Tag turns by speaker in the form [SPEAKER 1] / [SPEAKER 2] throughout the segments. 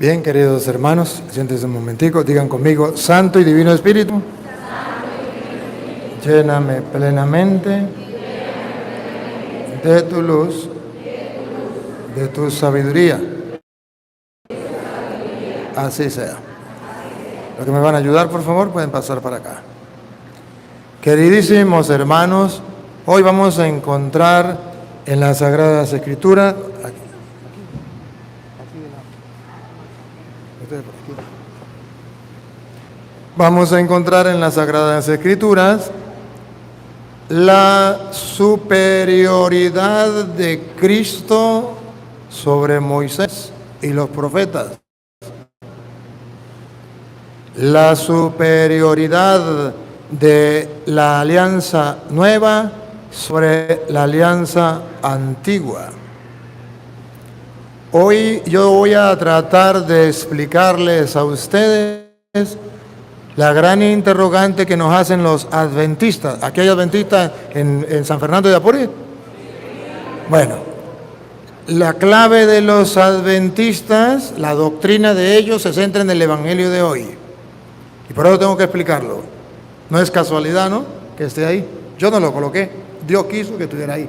[SPEAKER 1] Bien, queridos hermanos, siéntense un momentico, digan conmigo, Santo y Divino Espíritu, lléname plenamente de tu luz, de tu sabiduría. Así sea. Los que me van a ayudar, por favor, pueden pasar para acá. Queridísimos hermanos, hoy vamos a encontrar en las Sagradas Escrituras, vamos a encontrar en las Sagradas Escrituras la superioridad de Cristo sobre Moisés y los profetas. La superioridad de la alianza nueva sobre la alianza antigua. Hoy yo voy a tratar de explicarles a ustedes la gran interrogante que nos hacen los adventistas. ¿Aquí hay adventistas en San Fernando de Apure? Bueno, la clave de los adventistas, la doctrina de ellos se centra en el Evangelio de hoy. Y por eso tengo que explicarlo. No es casualidad, ¿no?, que esté ahí. Yo no lo coloqué. Dios quiso que estuviera ahí.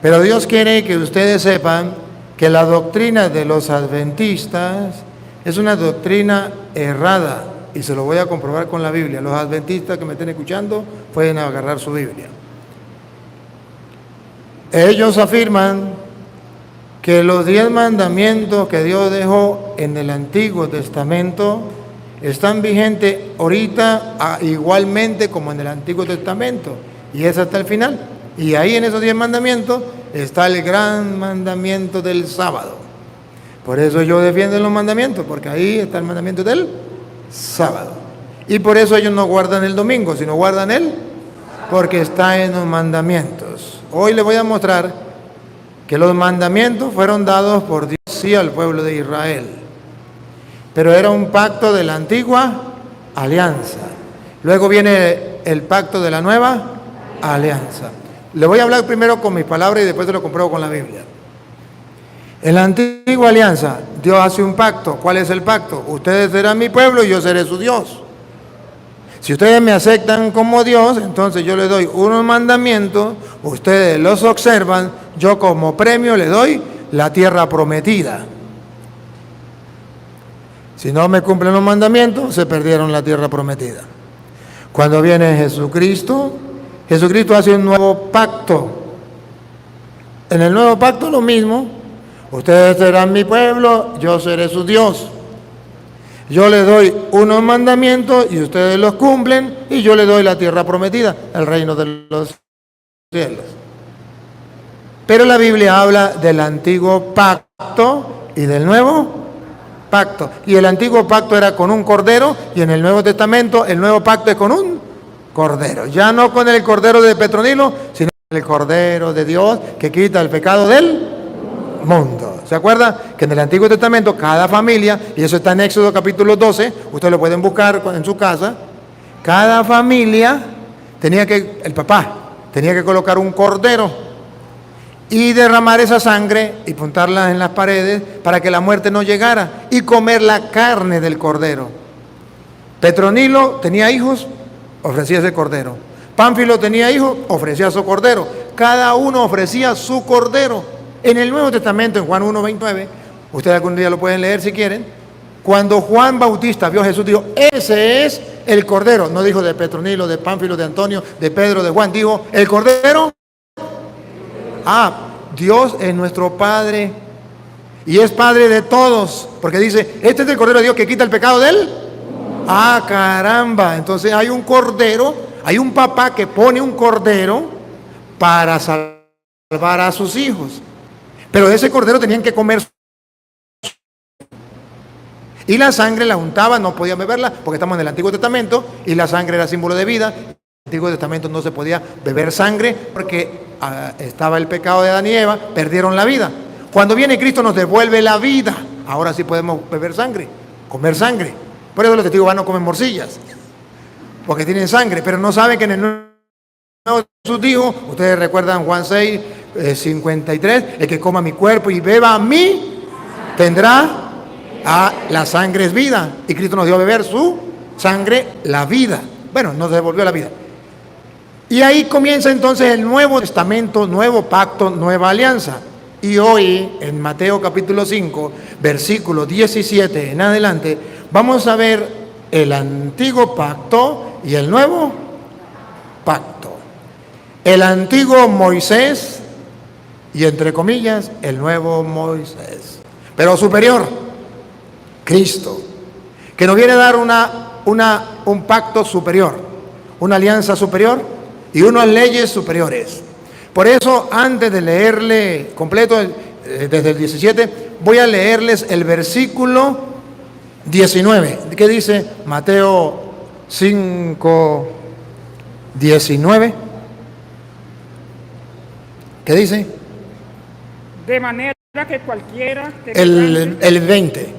[SPEAKER 1] Pero Dios quiere que ustedes sepan que la doctrina de los adventistas es una doctrina errada. Y se lo voy a comprobar con la Biblia. Los adventistas que me estén escuchando pueden agarrar su Biblia. Ellos afirman que los 10 mandamientos que Dios dejó en el Antiguo Testamento están vigentes ahorita igualmente como en el Antiguo Testamento. Y es hasta el final. Y ahí en esos 10 mandamientos está el gran mandamiento del sábado. Por eso yo defiendo los mandamientos, porque ahí está el mandamiento del sábado. Y por eso ellos no guardan el domingo, sino guardan porque está en los mandamientos. Hoy les voy a mostrar que los mandamientos fueron dados por Dios sí al pueblo de Israel. Pero era un pacto de la antigua alianza. Luego viene el pacto de la nueva alianza. Le voy a hablar primero con mis palabras y después te lo compruebo con la Biblia. En la antigua alianza, Dios hace un pacto. ¿Cuál es el pacto? Ustedes serán mi pueblo y yo seré su Dios. Si ustedes me aceptan como Dios, entonces yo les doy unos mandamientos, ustedes los observan, yo como premio les doy la tierra prometida. Si no me cumplen los mandamientos, se perdieron la tierra prometida. Cuando viene Jesucristo, Jesucristo hace un nuevo pacto. En el nuevo pacto lo mismo. Ustedes serán mi pueblo, yo seré su Dios. Yo les doy unos mandamientos y ustedes los cumplen y yo les doy la tierra prometida, el reino de los cielos. Pero la Biblia habla del antiguo pacto y del nuevo pacto. Y el antiguo pacto era con un cordero y en el Nuevo Testamento el nuevo pacto es con un cordero. Ya no con el cordero de Petronilo, sino con el cordero de Dios que quita el pecado del mundo. ¿Se acuerda? Que en el Antiguo Testamento cada familia, y eso está en Éxodo capítulo 12, ustedes lo pueden buscar en su casa, cada familia el papá tenía que colocar un cordero y derramar esa sangre y puntarla en las paredes para que la muerte no llegara y comer la carne del cordero. Petronilo tenía hijos, ofrecía ese cordero. Pánfilo tenía hijos, ofrecía su cordero. Cada uno ofrecía su cordero. En el Nuevo Testamento, en Juan 1:29, ustedes algún día lo pueden leer si quieren, cuando Juan Bautista vio a Jesús, dijo, ese es el cordero. No dijo de Petronilo, de Pánfilo, de Antonio, de Pedro, de Juan, dijo, el cordero. Dios es nuestro Padre y es Padre de todos, porque dice, este es el cordero de Dios que quita el pecado de él. Caramba, entonces hay un cordero, hay un papá que pone un cordero para salvar a sus hijos. Pero de ese cordero tenían que comer. Y la sangre la untaban, no podían beberla, porque estamos en el Antiguo Testamento, y la sangre era símbolo de vida. En el Antiguo Testamento no se podía beber sangre, porque estaba el pecado de Adán y Eva, perdieron la vida. Cuando viene Cristo nos devuelve la vida. Ahora sí podemos beber sangre, comer sangre. Por eso los testigos van no comen morcillas, porque tienen sangre, pero no saben que en el Nuevo Jesús dijo, ustedes recuerdan Juan 6:53, el que coma mi cuerpo y beba a mí, tendrá La sangre es vida y Cristo nos dio a beber su sangre, la vida. Bueno, nos devolvió la vida. Y ahí comienza entonces el Nuevo Testamento, nuevo pacto, nueva alianza. Y hoy, en Mateo capítulo 5, versículo 17 en adelante, vamos a ver el antiguo pacto y el nuevo pacto. El antiguo Moisés y, entre comillas, el nuevo Moisés. Pero superior, Cristo, que nos viene a dar un pacto superior, una alianza superior y unas leyes superiores. Por eso, antes de leerle completo desde el 17, voy a leerles el versículo 19, que dice Mateo 5, 19. ¿Qué dice?
[SPEAKER 2] De manera que cualquiera...
[SPEAKER 1] El 20.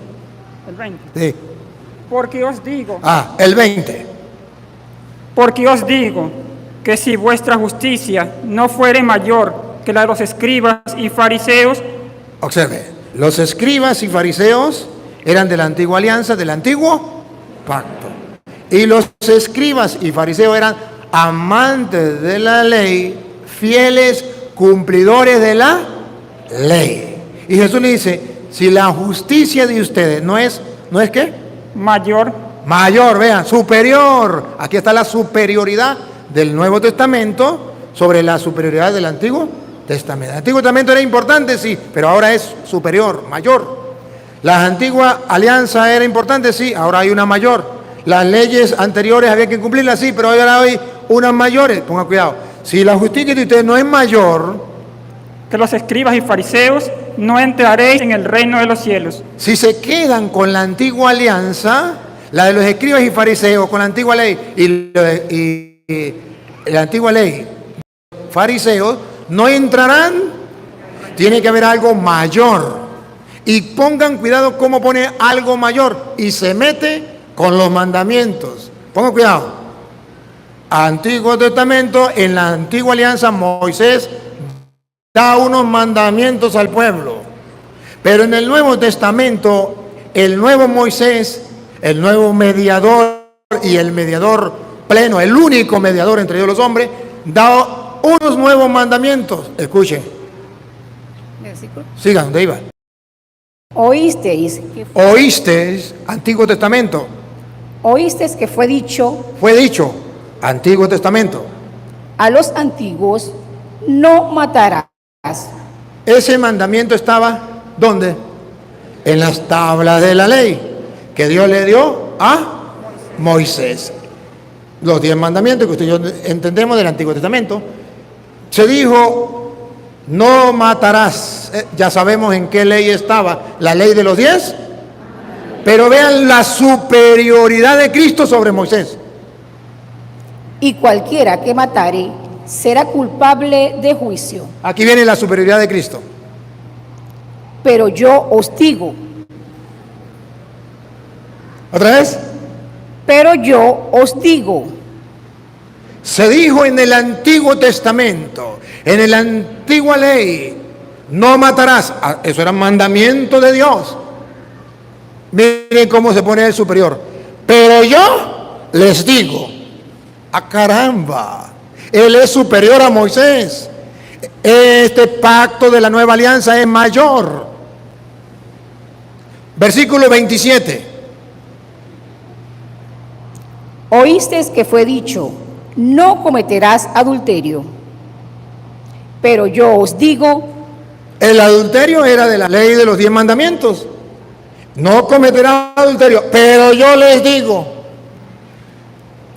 [SPEAKER 2] El 20.
[SPEAKER 1] Sí.
[SPEAKER 2] Porque os digo...
[SPEAKER 1] el 20.
[SPEAKER 2] Porque os digo que si vuestra justicia no fuere mayor que la de los escribas y fariseos...
[SPEAKER 1] Observe, los escribas y fariseos eran de la antigua alianza, del antiguo pacto. Y los escribas y fariseos eran amantes de la ley, fieles cumplidores de la ley. Y Jesús le dice, si la justicia de ustedes no es ¿qué?
[SPEAKER 2] Mayor,
[SPEAKER 1] vean, superior. Aquí está la superioridad del Nuevo Testamento sobre la superioridad del Antiguo Testamento. El Antiguo Testamento era importante, sí, pero ahora es superior, mayor. La antigua alianza era importante, sí, ahora hay una mayor. Las leyes anteriores había que cumplirlas, sí, pero ahora hay unas mayores. Pongan cuidado. Si la justicia de ustedes no es mayor
[SPEAKER 2] que los escribas y fariseos, no entraréis en el reino de los cielos.
[SPEAKER 1] Si se quedan con la antigua alianza, la de los escribas y fariseos, con la antigua ley y la antigua ley, fariseos, no entrarán. Tiene que haber algo mayor. Y pongan cuidado cómo pone algo mayor y se mete con los mandamientos. Pongan cuidado. Antiguo Testamento, en la antigua alianza, Moisés da unos mandamientos al pueblo. Pero en el Nuevo Testamento, el nuevo Moisés, el nuevo mediador y el mediador pleno, el único mediador entre Dios y los hombres, da unos nuevos mandamientos. Escuchen.
[SPEAKER 3] Versículo.
[SPEAKER 1] Sigan, ¿dónde iba?
[SPEAKER 3] Oísteis,
[SPEAKER 1] Antiguo Testamento.
[SPEAKER 3] Oísteis que fue dicho
[SPEAKER 1] Antiguo Testamento.
[SPEAKER 3] a los antiguos, no matarás.
[SPEAKER 1] Ese mandamiento estaba, ¿dónde? En las tablas de la ley que Dios le dio a Moisés. Los 10 mandamientos que usted y yo entendemos del Antiguo Testamento. Se dijo, no matarás. Ya sabemos en qué ley estaba, la ley de los 10. Pero vean la superioridad de Cristo sobre Moisés.
[SPEAKER 3] Y cualquiera que matare será culpable de juicio.
[SPEAKER 1] Aquí viene la superioridad de Cristo.
[SPEAKER 3] Pero yo os digo.
[SPEAKER 1] ¿Otra vez?
[SPEAKER 3] Pero yo os digo.
[SPEAKER 1] Se dijo en el Antiguo Testamento, en la antigua ley, no matarás. Eso era mandamiento de Dios. Miren cómo se pone el superior. Pero yo les digo, caramba, Él es superior a Moisés. Este pacto de la nueva alianza es mayor. Versículo 27.
[SPEAKER 3] Oísteis que fue dicho, no cometerás adulterio. Pero yo os digo.
[SPEAKER 1] El adulterio era de la ley de los 10 mandamientos. No cometerás adulterio. Pero yo les digo.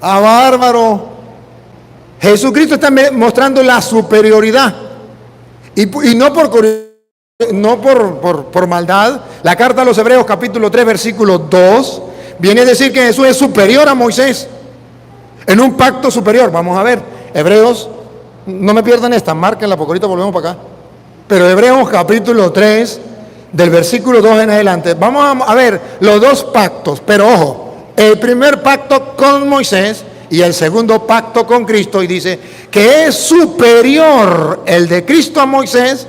[SPEAKER 1] Bárbaro. Jesucristo está mostrando la superioridad. Y no por maldad. La carta a los Hebreos capítulo 3 versículo 2 viene a decir que Jesús es superior a Moisés. En un pacto superior. Vamos a ver. Hebreos, no me pierdan esta, márquenla porque ahorita volvemos para acá. Pero Hebreos capítulo 3, del versículo 2 en adelante. Vamos a ver los dos pactos. Pero ojo, el primer pacto con Moisés y el segundo pacto con Cristo. Y dice que es superior el de Cristo a Moisés.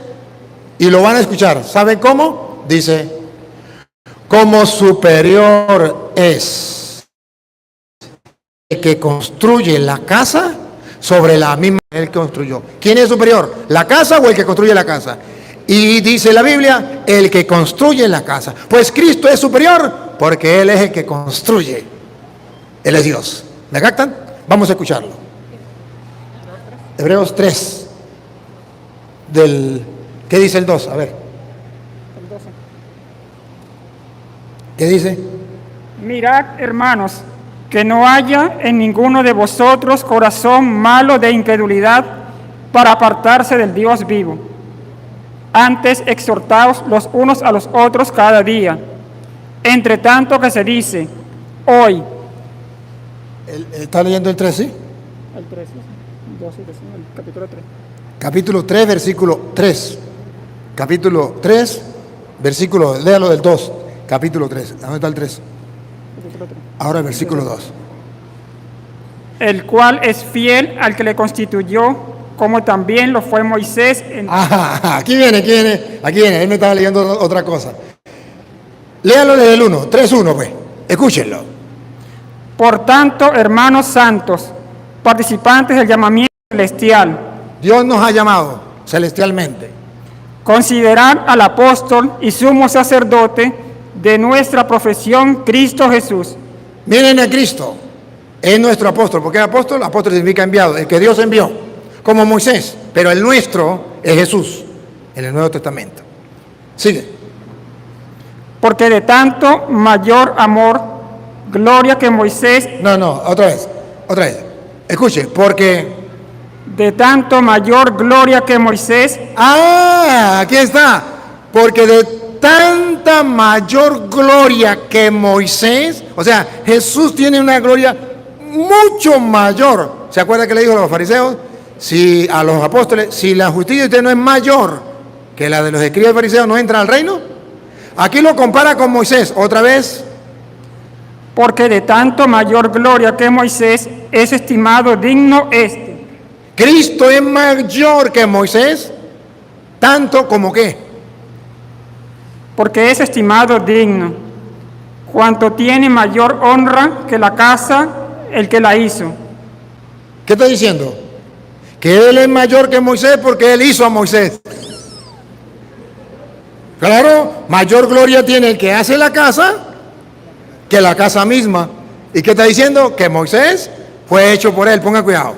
[SPEAKER 1] Y lo van a escuchar. ¿Saben cómo? Dice, como superior es el que construye la casa sobre la misma que él construyó. ¿Quién es superior? ¿La casa o el que construye la casa? Y dice la Biblia, el que construye la casa. Pues Cristo es superior porque Él es el que construye. Él es Dios. ¿Me captan? Vamos a escucharlo. Hebreos 3. ¿Qué dice el 2? A ver. ¿Qué dice?
[SPEAKER 2] Mirad, hermanos, que no haya en ninguno de vosotros corazón malo de incredulidad para apartarse del Dios vivo. Antes exhortaos los unos a los otros cada día, entre tanto que se dice, hoy.
[SPEAKER 1] ¿Está leyendo el 3, sí?
[SPEAKER 2] El 3, el capítulo 3.
[SPEAKER 1] Capítulo 3, versículo 3. Capítulo 3, versículo, léalo del 2. Capítulo 3. ¿Dónde está el 3? Ahora el versículo 2.
[SPEAKER 2] El cual es fiel al que le constituyó, como también lo fue Moisés.
[SPEAKER 1] Aquí viene. Él me estaba leyendo otra cosa. Léalo desde el 1, 3:1, pues. Escúchenlo.
[SPEAKER 2] Por tanto, hermanos santos, participantes del llamamiento celestial,
[SPEAKER 1] Dios nos ha llamado celestialmente.
[SPEAKER 2] considerad al apóstol y sumo sacerdote de nuestra profesión, Cristo Jesús.
[SPEAKER 1] Miren a Cristo. Es nuestro apóstol. ¿Por qué apóstol? Apóstol significa enviado, el que Dios envió, como Moisés. Pero el nuestro es Jesús, en el Nuevo Testamento. Sigue.
[SPEAKER 2] Porque de tanto mayor amor, gloria que Moisés,
[SPEAKER 1] No, otra vez. Escuche, porque...
[SPEAKER 2] de tanto mayor gloria que Moisés,
[SPEAKER 1] aquí está. Porque de tanta mayor gloria que Moisés, o sea, Jesús tiene una gloria mucho mayor. ¿Se acuerda que le dijo a los fariseos? A los apóstoles, si la justicia de usted no es mayor que la de los escribas y fariseos, ¿no entra al reino? Aquí lo compara con Moisés, otra vez.
[SPEAKER 2] porque de tanto mayor gloria que Moisés es estimado digno este.
[SPEAKER 1] Cristo es mayor que Moisés, tanto como qué.
[SPEAKER 2] Porque es estimado digno, cuanto tiene mayor honra que la casa el que la hizo.
[SPEAKER 1] ¿Qué está diciendo? Que Él es mayor que Moisés porque Él hizo a Moisés. Claro, mayor gloria tiene el que hace la casa que la casa misma. ¿Y qué está diciendo? Que Moisés fue hecho por Él. Ponga cuidado.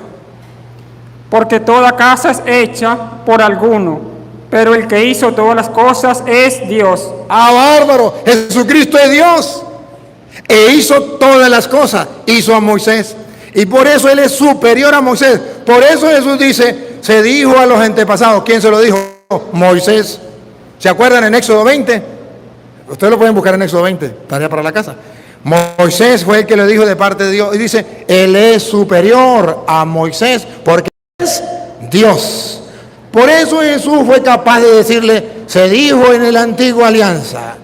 [SPEAKER 2] Porque toda casa es hecha por alguno, pero el que hizo todas las cosas es Dios.
[SPEAKER 1] Bárbaro, Jesucristo es Dios e hizo todas las cosas, hizo a Moisés, y por eso Él es superior a Moisés. Por eso Jesús dice, se dijo a los antepasados. ¿Quién se lo dijo? Moisés. ¿Se acuerdan en Éxodo 20? Ustedes lo pueden buscar en Éxodo 20, tarea para la casa. Moisés fue el que le dijo de parte de Dios, y dice, Él es superior a Moisés porque es Dios. Por eso Jesús fue capaz de decirle, se dijo en la antigua alianza,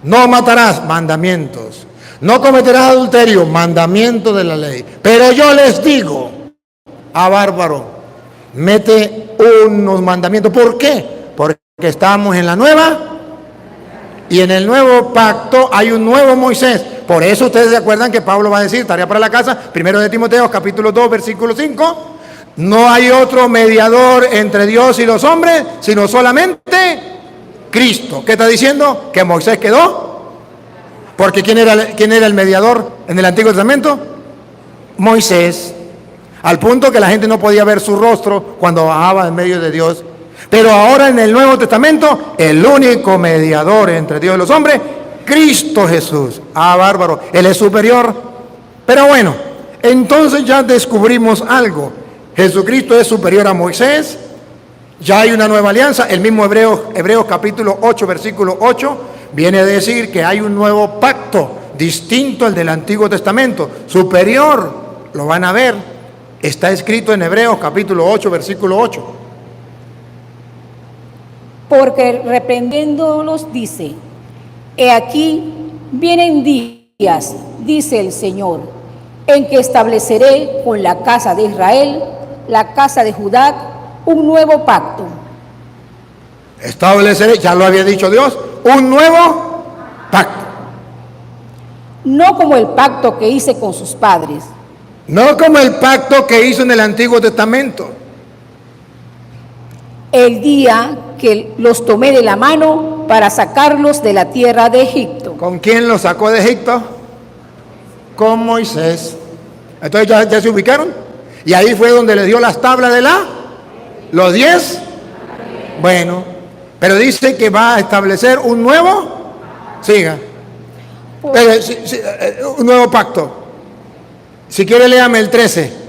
[SPEAKER 1] no matarás, mandamientos, no cometerás adulterio, mandamiento de la ley. Pero yo les digo, bárbaro, mete unos mandamientos. ¿Por qué? Porque estamos en la nueva y en el nuevo pacto hay un nuevo Moisés. Por eso ustedes se acuerdan que Pablo va a decir, tarea para la casa, 1 de Timoteo, capítulo 2, versículo 5, no hay otro mediador entre Dios y los hombres, sino solamente Cristo. ¿Qué está diciendo? Que Moisés quedó. Porque ¿quién era el mediador en el Antiguo Testamento? Moisés. Al punto que la gente no podía ver su rostro cuando bajaba en medio de Dios. Pero ahora en el Nuevo Testamento, el único mediador entre Dios y los hombres, Cristo Jesús. Bárbaro, Él es superior. Pero bueno, entonces ya descubrimos algo. Jesucristo es superior a Moisés. Ya hay una nueva alianza. El mismo Hebreos capítulo 8, versículo 8, viene a decir que hay un nuevo pacto distinto al del Antiguo Testamento, superior. Lo van a ver. Está escrito en Hebreos capítulo 8, versículo 8.
[SPEAKER 3] Porque reprendiéndolos dice, he aquí vienen días, dice el Señor, en que estableceré con la casa de Israel, la casa de Judá, un nuevo pacto.
[SPEAKER 1] Estableceré, ya lo había dicho Dios, un nuevo pacto.
[SPEAKER 3] no como el pacto que hice con sus padres,
[SPEAKER 1] no como el pacto que hizo en el Antiguo Testamento,
[SPEAKER 3] el día que los tomé de la mano para sacarlos de la tierra de Egipto.
[SPEAKER 1] ¿Con quién los sacó de Egipto? Con Moisés. Entonces ya se ubicaron. Y ahí fue donde le dio las tablas de los 10. Bueno, pero dice que va a establecer un nuevo, siga, pero, un nuevo pacto. Si quiere, léame el 13.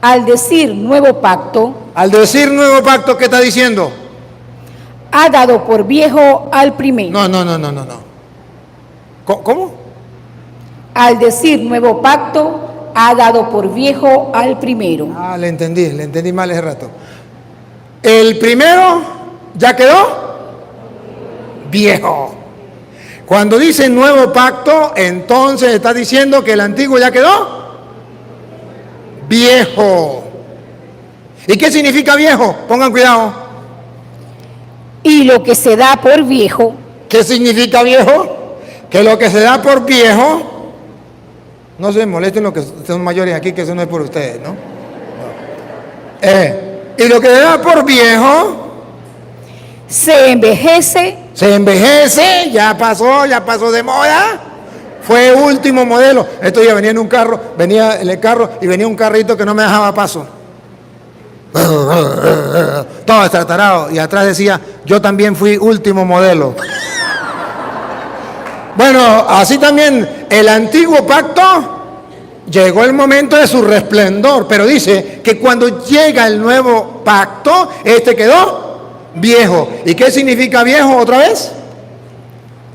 [SPEAKER 3] Al decir nuevo pacto,
[SPEAKER 1] Al decir nuevo pacto, ¿qué está diciendo?
[SPEAKER 3] ha dado por viejo al primero.
[SPEAKER 1] No. ¿Cómo?
[SPEAKER 3] Al decir nuevo pacto, ha dado por viejo al primero.
[SPEAKER 1] Ah, le entendí mal ese rato. El primero ya quedó viejo. Cuando dice nuevo pacto, entonces está diciendo que el antiguo ya quedó viejo. ¿Y qué significa viejo? Pongan cuidado.
[SPEAKER 3] Y lo que se da por viejo,
[SPEAKER 1] ¿Qué significa viejo? Que lo que se da por viejo, no se molesten los que son mayores aquí, que eso no es por ustedes, ¿no? Y lo que se da por viejo,
[SPEAKER 3] se envejece
[SPEAKER 1] ya pasó de moda, fue último modelo. Esto ya venía en un carro, venía en el carro y venía un carrito que no me dejaba paso. Todo estratarado, y atrás decía, yo también fui último modelo. Bueno, así también el antiguo pacto llegó el momento de su resplendor, pero dice que cuando llega el nuevo pacto, este quedó viejo. ¿Y qué significa viejo otra vez?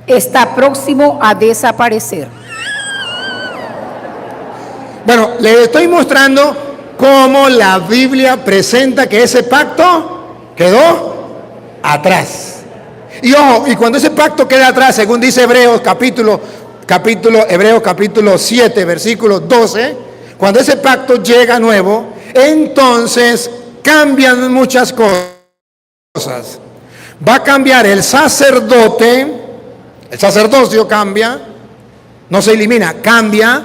[SPEAKER 3] está próximo a desaparecer.
[SPEAKER 1] Bueno, le estoy mostrando cómo la Biblia presenta que ese pacto quedó atrás. Y ojo, y cuando ese pacto queda atrás, según dice Hebreos capítulo 7, versículo 12, cuando ese pacto llega nuevo, entonces cambian muchas cosas. Va a cambiar el sacerdote, el sacerdocio cambia, no se elimina, cambia.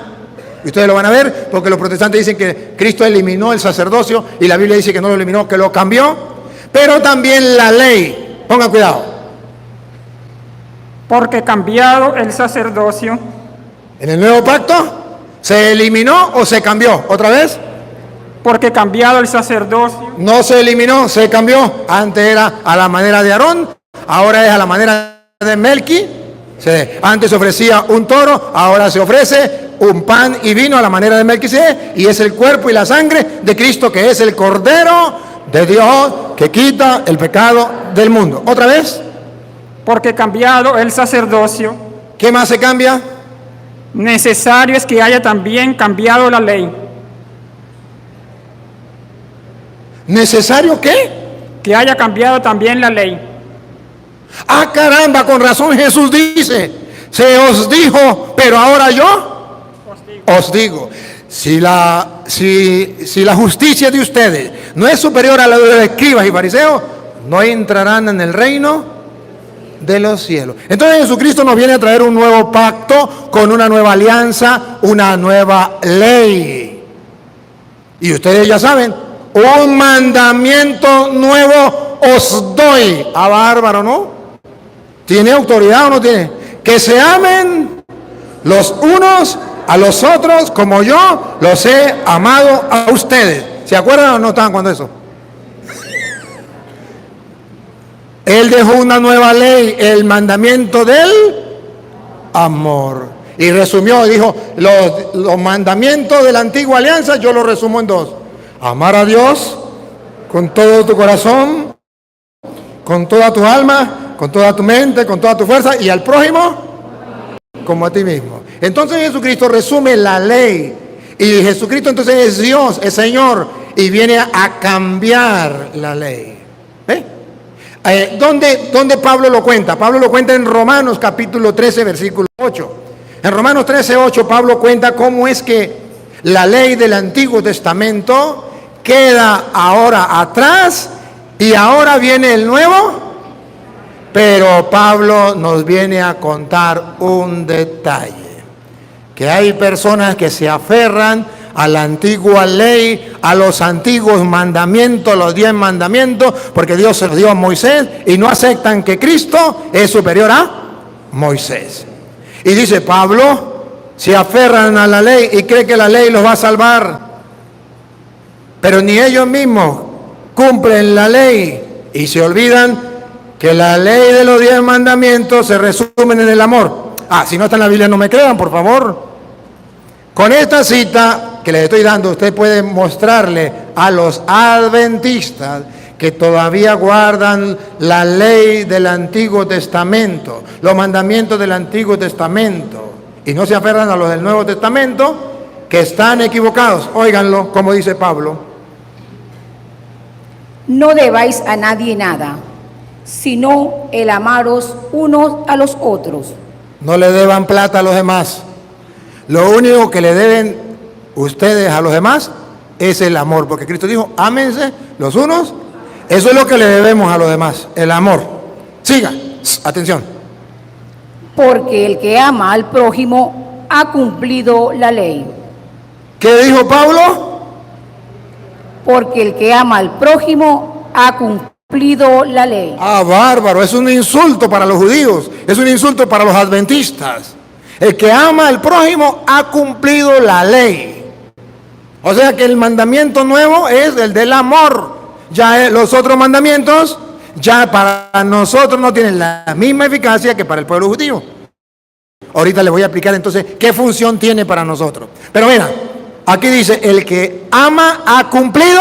[SPEAKER 1] Y ustedes lo van a ver, porque los protestantes dicen que Cristo eliminó el sacerdocio y la Biblia dice que no lo eliminó, que lo cambió. Pero también la ley, pongan cuidado.
[SPEAKER 2] Porque cambiado el sacerdocio,
[SPEAKER 1] En el nuevo pacto, ¿se eliminó o se cambió? ¿Otra vez?
[SPEAKER 2] porque cambiado el sacerdocio,
[SPEAKER 1] No se eliminó, se cambió. Antes era a la manera de Aarón, ahora es a la manera de Melqui. Antes se ofrecía un toro, ahora se ofrece un pan y vino a la manera de Melquisedec, y es el cuerpo y la sangre de Cristo, que es el Cordero de Dios que quita el pecado del mundo. ¿Otra vez?
[SPEAKER 2] porque cambiado el sacerdocio,
[SPEAKER 1] ¿Qué más se cambia?
[SPEAKER 2] necesario es que haya también cambiado la ley.
[SPEAKER 1] ¿Necesario qué?
[SPEAKER 2] Que haya cambiado también la ley.
[SPEAKER 1] Ah, caramba, con razón Jesús dice, se os dijo, pero ahora yo os digo. Si la justicia de ustedes no es superior a la de los escribas y fariseos, no entrarán en el reino de los cielos. Entonces Jesucristo nos viene a traer un nuevo pacto con una nueva alianza, una nueva ley. Y ustedes ya saben, un mandamiento nuevo os doy. Ah, bárbaro, ¿no? ¿Tiene autoridad o no tiene? Que se amen los unos a los otros como yo los he amado a ustedes. ¿Se acuerdan o no estaban cuando eso? Él dejó una nueva ley, el mandamiento del amor. Y resumió, dijo, los mandamientos de la antigua alianza, yo los resumo en dos. Amar a Dios con todo tu corazón, con toda tu alma, con toda tu mente, con toda tu fuerza, y al prójimo como a ti mismo. Entonces Jesucristo resume la ley, y Jesucristo entonces es Dios, es Señor, y viene a cambiar la ley. ¿Dónde Pablo lo cuenta? Pablo lo cuenta en Romanos capítulo 13, versículo 8. En Romanos 13, 8 Pablo cuenta cómo es que la ley del Antiguo Testamento queda ahora atrás y ahora viene el nuevo Pero Pablo nos viene a contar un detalle, que hay personas que se aferran a la antigua ley, a los antiguos mandamientos, los 10 mandamientos, porque Dios se los dio a Moisés, y no aceptan que Cristo es superior a Moisés. Y dice Pablo, se aferran a la ley y creen que la ley los va a salvar, pero ni ellos mismos cumplen la ley y se olvidan que la ley de los 10 mandamientos se resumen en el amor. Si no está en la Biblia, no me crean, por favor. Con esta cita que les estoy dando, usted puede mostrarle a los adventistas que todavía guardan la ley del Antiguo Testamento, los mandamientos del Antiguo Testamento, y no se aferran a los del Nuevo Testamento, que están equivocados. Óiganlo, como dice Pablo.
[SPEAKER 3] No debáis a nadie nada, sino el amaros unos a los otros.
[SPEAKER 1] No le deban plata a los demás. Lo único que le deben ustedes a los demás es el amor, porque Cristo dijo, ámense los unos. Eso es lo que le debemos a los demás, el amor. Siga, atención.
[SPEAKER 3] Porque el que ama al prójimo ha cumplido la ley.
[SPEAKER 1] ¿Qué dijo Pablo?
[SPEAKER 3] Porque el que ama al prójimo ha cumplido la ley.
[SPEAKER 1] Bárbaro, es un insulto para los judíos, es un insulto para los adventistas. El que ama al prójimo ha cumplido la ley. O sea que el mandamiento nuevo es el del amor. Ya los otros mandamientos, ya para nosotros no tienen la misma eficacia que para el pueblo judío. Ahorita les voy a explicar entonces qué función tiene para nosotros. Pero mira, aquí dice, el que ama ha cumplido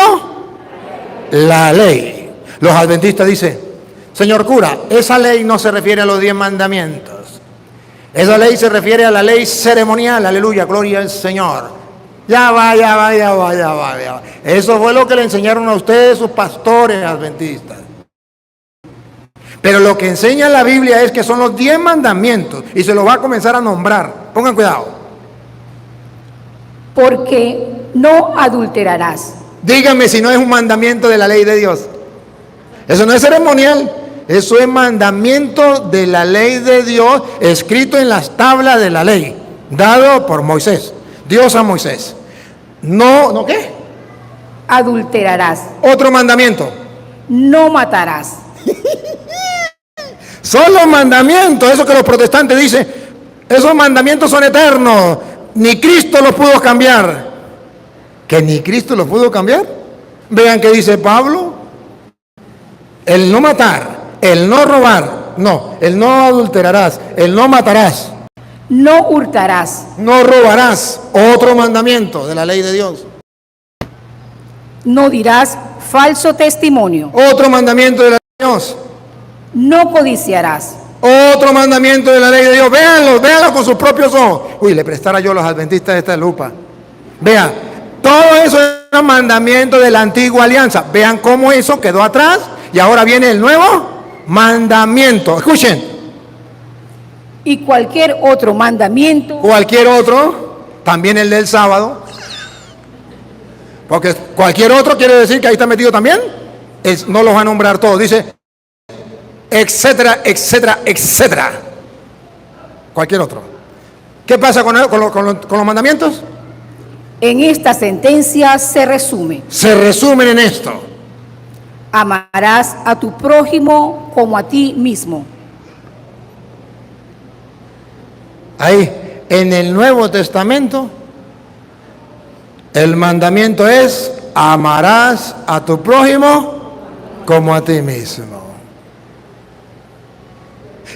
[SPEAKER 1] la ley. Los adventistas dicen, señor cura, esa ley no se refiere a los 10 mandamientos. Esa ley se refiere a la ley ceremonial, aleluya, gloria al Señor. Ya va. Eso fue lo que le enseñaron a ustedes sus pastores adventistas. Pero lo que enseña la Biblia es que son los 10 mandamientos y se los va a comenzar a nombrar. Pongan cuidado.
[SPEAKER 3] Porque no adulterarás.
[SPEAKER 1] Díganme si no es un mandamiento de la ley de Dios. Eso no es ceremonial. Eso es mandamiento de la ley de Dios, escrito en las tablas de la ley, dado por Moisés, Dios a Moisés. ¿No qué?
[SPEAKER 3] Adulterarás.
[SPEAKER 1] Otro mandamiento.
[SPEAKER 3] No matarás.
[SPEAKER 1] Son los mandamientos, eso que los protestantes dicen, esos mandamientos son eternos, ni Cristo los pudo cambiar. ¿Que ni Cristo los pudo cambiar? Vean qué dice Pablo. El no matar, el no robar, no, el no adulterarás, el no matarás.
[SPEAKER 3] No hurtarás.
[SPEAKER 1] No robarás, otro mandamiento de la ley de Dios.
[SPEAKER 3] No dirás falso testimonio.
[SPEAKER 1] Otro mandamiento de la ley de Dios.
[SPEAKER 3] No codiciarás.
[SPEAKER 1] Otro mandamiento de la ley de Dios. Véanlo con sus propios ojos. Uy, le prestara yo a los adventistas esta lupa. Vean, todo eso es un mandamiento de la antigua alianza. Vean cómo eso quedó atrás y ahora viene el nuevo mandamiento. Escuchen.
[SPEAKER 3] Y cualquier otro mandamiento.
[SPEAKER 1] Cualquier otro, también el del sábado. Porque cualquier otro quiere decir que ahí está metido también. No los va a nombrar todos. Dice, etcétera, etcétera, etcétera. Cualquier otro. ¿Qué pasa con los mandamientos?
[SPEAKER 3] En esta sentencia se resume.
[SPEAKER 1] Se resumen en esto.
[SPEAKER 3] Amarás a tu prójimo como a ti mismo.
[SPEAKER 1] Ahí, en el Nuevo Testamento, el mandamiento es, amarás a tu prójimo como a ti mismo.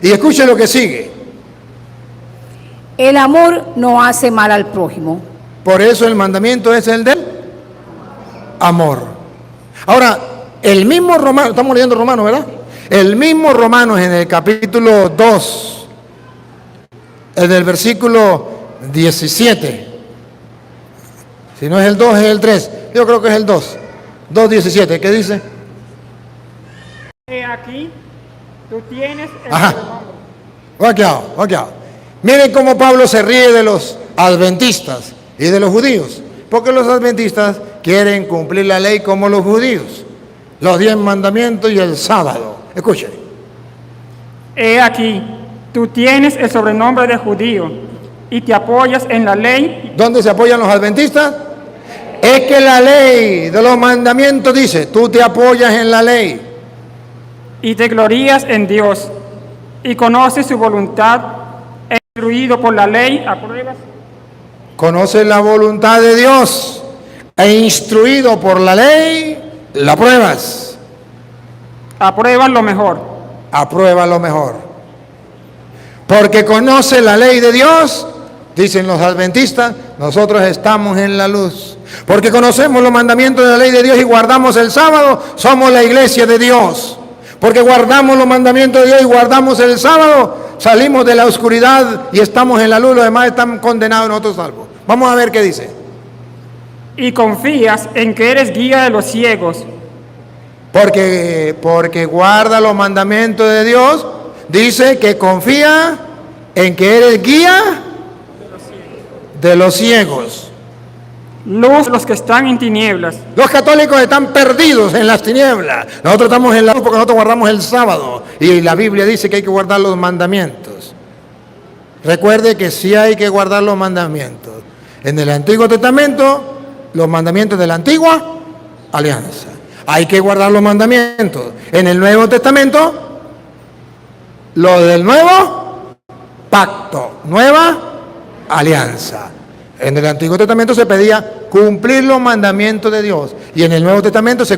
[SPEAKER 1] Y escuche lo que sigue.
[SPEAKER 3] El amor no hace mal al prójimo.
[SPEAKER 1] Por eso el mandamiento es el del amor. Ahora, el mismo Romano, estamos leyendo Romanos, ¿verdad? El mismo Romanos en el capítulo 2, del versículo 17. Si no es el 2, es el 3. Yo creo que es el 2. 2:17. ¿Qué dice?
[SPEAKER 2] He aquí, tú tienes el
[SPEAKER 1] Ajá.
[SPEAKER 2] sobrenombre.
[SPEAKER 1] Vaqueado. Miren cómo Pablo se ríe de los adventistas y de los judíos. Porque los adventistas quieren cumplir la ley como los judíos. Los 10 mandamientos y el sábado. Escuchen.
[SPEAKER 2] He aquí, tú tienes el sobrenombre de judío y te apoyas en la ley.
[SPEAKER 1] ¿Dónde se apoyan los adventistas? Es que la ley de los mandamientos dice, tú te apoyas en la ley.
[SPEAKER 2] Y te glorías en Dios, y conoces su voluntad, e instruido por la ley, apruebas.
[SPEAKER 1] Conoces la voluntad de Dios, e instruido por la ley, la pruebas.
[SPEAKER 2] Apruebas lo mejor.
[SPEAKER 1] Aprueba lo mejor. Porque conoce la ley de Dios, dicen los adventistas, nosotros estamos en la luz. Porque conocemos los mandamientos de la ley de Dios y guardamos el sábado, somos la iglesia de Dios. Porque guardamos los mandamientos de Dios y guardamos el sábado, salimos de la oscuridad y estamos en la luz, los demás están condenados, nosotros salvos. Vamos a ver qué dice.
[SPEAKER 2] Y confías en que eres guía de los ciegos.
[SPEAKER 1] Porque guarda los mandamientos de Dios, dice que confía en que eres guía de los ciegos.
[SPEAKER 2] Luz los que están en tinieblas.
[SPEAKER 1] Los católicos están perdidos en las tinieblas. Nosotros estamos en la luz porque nosotros guardamos el sábado. Y la Biblia dice que hay que guardar los mandamientos. Recuerde que sí hay que guardar los mandamientos. En el Antiguo Testamento, los mandamientos de la Antigua Alianza. Hay que guardar los mandamientos. En el Nuevo Testamento, lo del Nuevo Pacto, Nueva Alianza. En el Antiguo Testamento se pedía cumplir los mandamientos de Dios. Y en el Nuevo Testamento se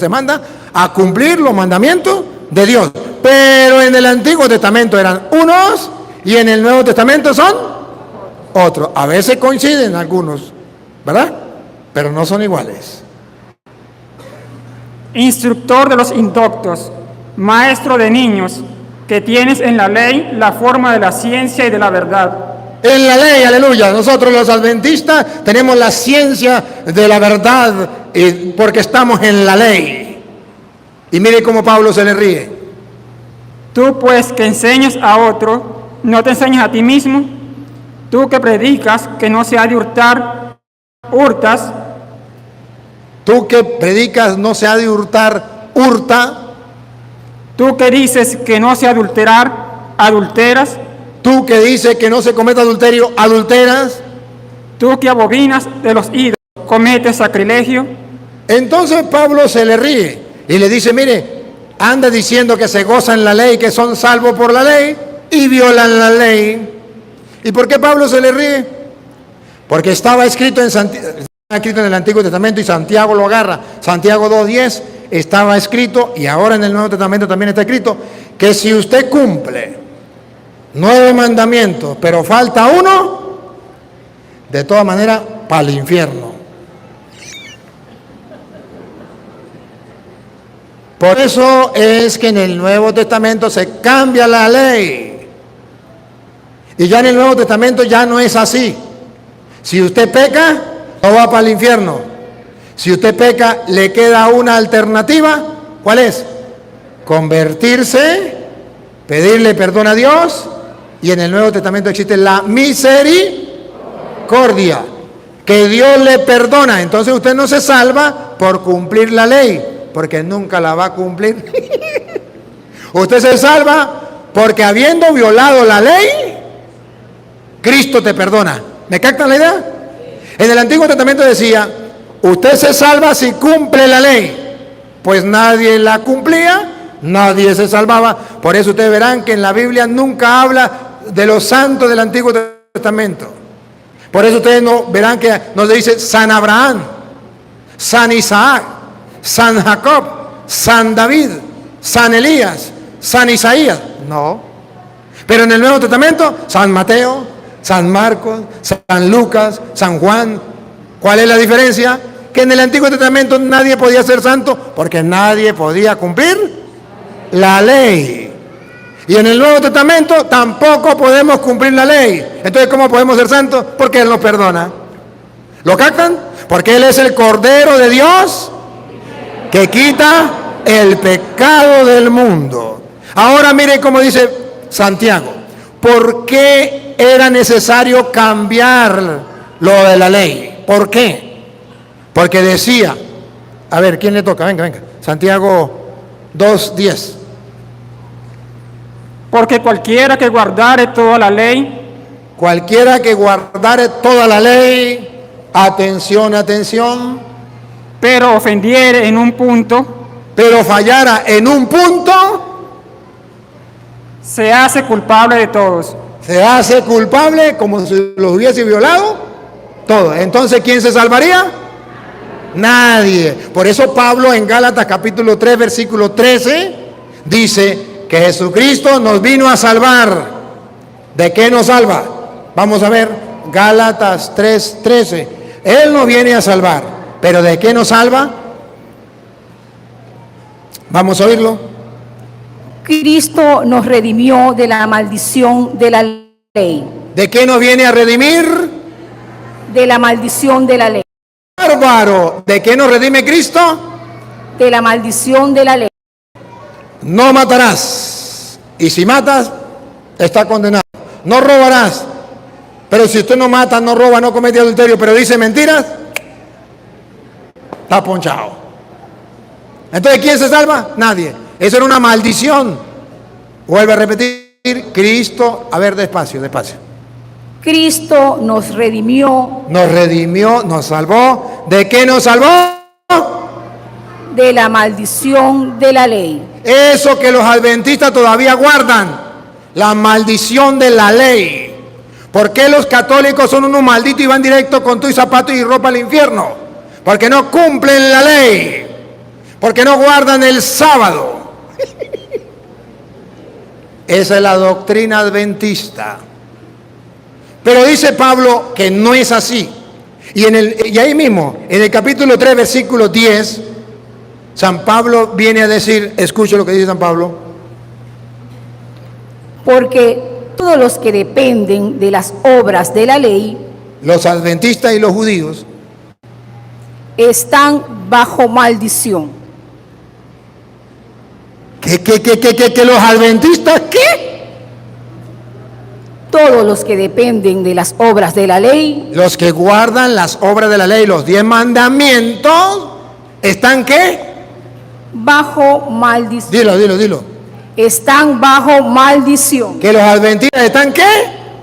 [SPEAKER 1] manda a cumplir los mandamientos de Dios. Pero en el Antiguo Testamento eran unos y en el Nuevo Testamento son otros. A veces coinciden algunos, ¿verdad? Pero no son iguales.
[SPEAKER 2] Instructor de los indoctos, maestro de niños, que tienes en la ley la forma de la ciencia y de la verdad.
[SPEAKER 1] En la ley, aleluya. Nosotros los adventistas tenemos la ciencia de la verdad porque estamos en la ley. Y mire cómo Pablo se le ríe.
[SPEAKER 2] Tú pues que enseñas a otro, ¿no te enseñas a ti mismo? Tú que predicas que no se ha de hurtar, hurtas.
[SPEAKER 1] Tú que predicas no se ha de hurtar, hurta.
[SPEAKER 2] Tú que dices que no se adulterar, adulteras.
[SPEAKER 1] Tú que dices que no se cometa adulterio, adulteras.
[SPEAKER 2] Tú que abominas de los ídolos, cometes sacrilegio.
[SPEAKER 1] Entonces Pablo se le ríe y le dice, mire, anda diciendo que se gozan la ley, que son salvos por la ley y violan la ley. ¿Y por qué Pablo se le ríe? Porque estaba escrito en el Antiguo Testamento y Santiago lo agarra. Santiago 2:10 estaba escrito y ahora en el Nuevo Testamento también está escrito que si usted cumple 9 mandamientos, pero falta uno, de todas maneras, para el infierno. Por eso es que en el Nuevo Testamento se cambia la ley. Y ya en el Nuevo Testamento ya no es así. Si usted peca, no va para el infierno. Si usted peca, le queda una alternativa. ¿Cuál es? Convertirse, pedirle perdón a Dios. Y en el Nuevo Testamento existe la misericordia, que Dios le perdona. Entonces usted no se salva por cumplir la ley, porque nunca la va a cumplir. Usted se salva porque habiendo violado la ley, Cristo te perdona. ¿Me captan la idea? En el Antiguo Testamento decía, usted se salva si cumple la ley. Pues nadie la cumplía, nadie se salvaba. Por eso ustedes verán que en la Biblia nunca habla de los santos del Antiguo Testamento. Por eso ustedes no verán que nos dice San Abraham, San Isaac, San Jacob, San David, San Elías, San Isaías. No. Pero en el Nuevo Testamento, San Mateo, San Marcos, San Lucas, San Juan. ¿Cuál es la diferencia? Que en el Antiguo Testamento nadie podía ser santo porque nadie podía cumplir la ley. Y en el Nuevo Testamento tampoco podemos cumplir la ley. Entonces, ¿cómo podemos ser santos? Porque Él nos perdona. ¿Lo captan? Porque Él es el Cordero de Dios que quita el pecado del mundo. Ahora miren cómo dice Santiago. ¿Por qué era necesario cambiar lo de la ley? ¿Por qué? Porque decía, a ver, ¿quién le toca? Venga. Santiago 2:10.
[SPEAKER 2] Porque cualquiera que guardare toda la ley,
[SPEAKER 1] cualquiera que guardare toda la ley, atención, atención,
[SPEAKER 2] pero ofendiere en un punto,
[SPEAKER 1] pero fallara en un punto,
[SPEAKER 2] se hace culpable de todos.
[SPEAKER 1] se hace culpable como si los hubiese violado todo. Entonces, ¿quién se salvaría? Nadie. Por eso Pablo en Gálatas capítulo 3, versículo 13, dice que Jesucristo nos vino a salvar. ¿De qué nos salva? Vamos a ver, Gálatas 3, 13. Él nos viene a salvar. ¿Pero de qué nos salva? Vamos a oírlo.
[SPEAKER 3] Cristo nos redimió de la maldición de la ley.
[SPEAKER 1] ¿De qué nos viene a redimir?
[SPEAKER 3] De la maldición de la ley.
[SPEAKER 1] Bárbaro. ¿De qué nos redime Cristo?
[SPEAKER 3] De la maldición de la ley.
[SPEAKER 1] No matarás. Y si matas, está condenado. No robarás. Pero si usted no mata, no roba, no comete adulterio, pero dice mentiras, está ponchado. Entonces, ¿quién se salva? Nadie. Eso era una maldición. Vuelve a repetir, Cristo, a ver, despacio, despacio.
[SPEAKER 3] Cristo nos redimió
[SPEAKER 1] Nos salvó. ¿De qué nos salvó?
[SPEAKER 3] de la maldición de la ley.
[SPEAKER 1] Eso que los adventistas todavía guardan, la maldición de la ley. ¿Por qué los católicos son unos malditos y van directo con tus zapatos y ropa al infierno? Porque no cumplen la ley, porque no guardan el sábado. Esa es la doctrina adventista. Pero dice Pablo que no es así. Y ahí mismo, en el capítulo 3, versículo 10, San Pablo viene a decir, escuche lo que dice San Pablo.
[SPEAKER 3] Porque todos los que dependen de las obras de la ley
[SPEAKER 1] Los adventistas y los judíos
[SPEAKER 3] están bajo maldición.
[SPEAKER 1] ¿Que los adventistas qué?
[SPEAKER 3] Todos los que dependen de las obras de la ley,
[SPEAKER 1] Los que guardan las obras de la ley, los 10 mandamientos, ¿están qué?
[SPEAKER 3] bajo maldición.
[SPEAKER 1] Dilo.
[SPEAKER 3] Están bajo maldición.
[SPEAKER 1] ¿Que los adventistas están qué?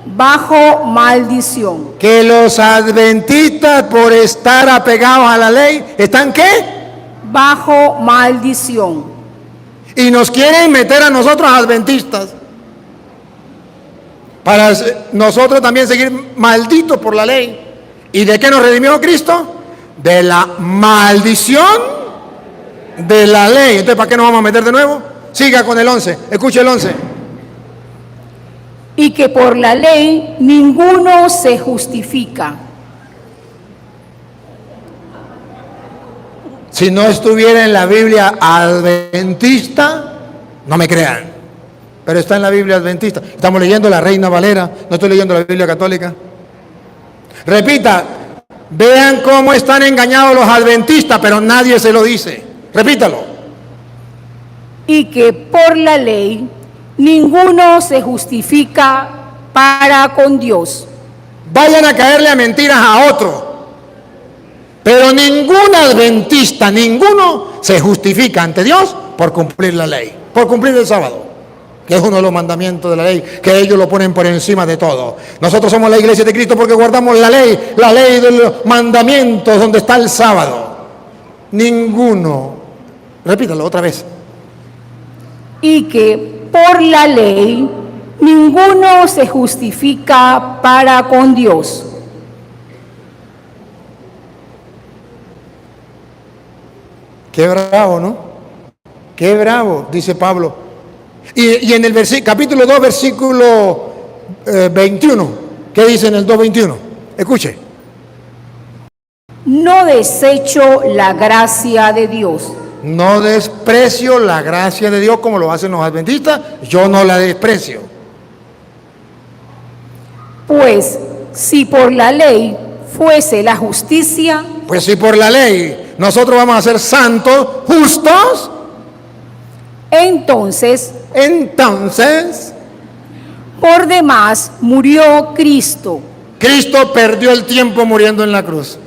[SPEAKER 3] Bajo maldición.
[SPEAKER 1] Que los adventistas por estar apegados a la ley, ¿están qué?
[SPEAKER 3] Bajo maldición.
[SPEAKER 1] Y nos quieren meter a nosotros adventistas para nosotros también seguir malditos por la ley. ¿Y de qué nos redimió Cristo? De la maldición de la ley. Entonces, ¿para qué nos vamos a meter de nuevo? Siga con el 11, escuche el 11.
[SPEAKER 3] Y que por la ley ninguno se justifica.
[SPEAKER 1] Si no estuviera en la Biblia adventista, no me crean, pero está en la Biblia adventista. Estamos leyendo la Reina Valera, no estoy leyendo la Biblia católica. Repita, vean cómo están engañados los adventistas, pero nadie se lo dice. Repítalo.
[SPEAKER 3] Y que por la ley ninguno se justifica para con Dios.
[SPEAKER 1] Vayan a caerle a mentiras a otro, pero ningún adventista, ninguno se justifica ante Dios por cumplir la ley, por cumplir el sábado, que es uno de los mandamientos de la ley, que ellos lo ponen por encima de todo. Nosotros somos la iglesia de Cristo porque guardamos la ley de los mandamientos donde está el sábado. Ninguno, repítalo otra vez.
[SPEAKER 3] Y que por la ley ninguno se justifica para con Dios.
[SPEAKER 1] Qué bravo, ¿no? Qué bravo, dice Pablo. Y en el capítulo 2, versículo 21, ¿qué dice en el 2:21? Escuche.
[SPEAKER 3] No desecho la gracia de Dios.
[SPEAKER 1] No desprecio la gracia de Dios como lo hacen los adventistas, yo no la desprecio.
[SPEAKER 3] Pues si por la ley fuese la justicia,
[SPEAKER 1] Pues si por la ley nosotros vamos a ser santos, justos,
[SPEAKER 3] entonces por demás murió Cristo.
[SPEAKER 1] Cristo perdió el tiempo muriendo en la cruz.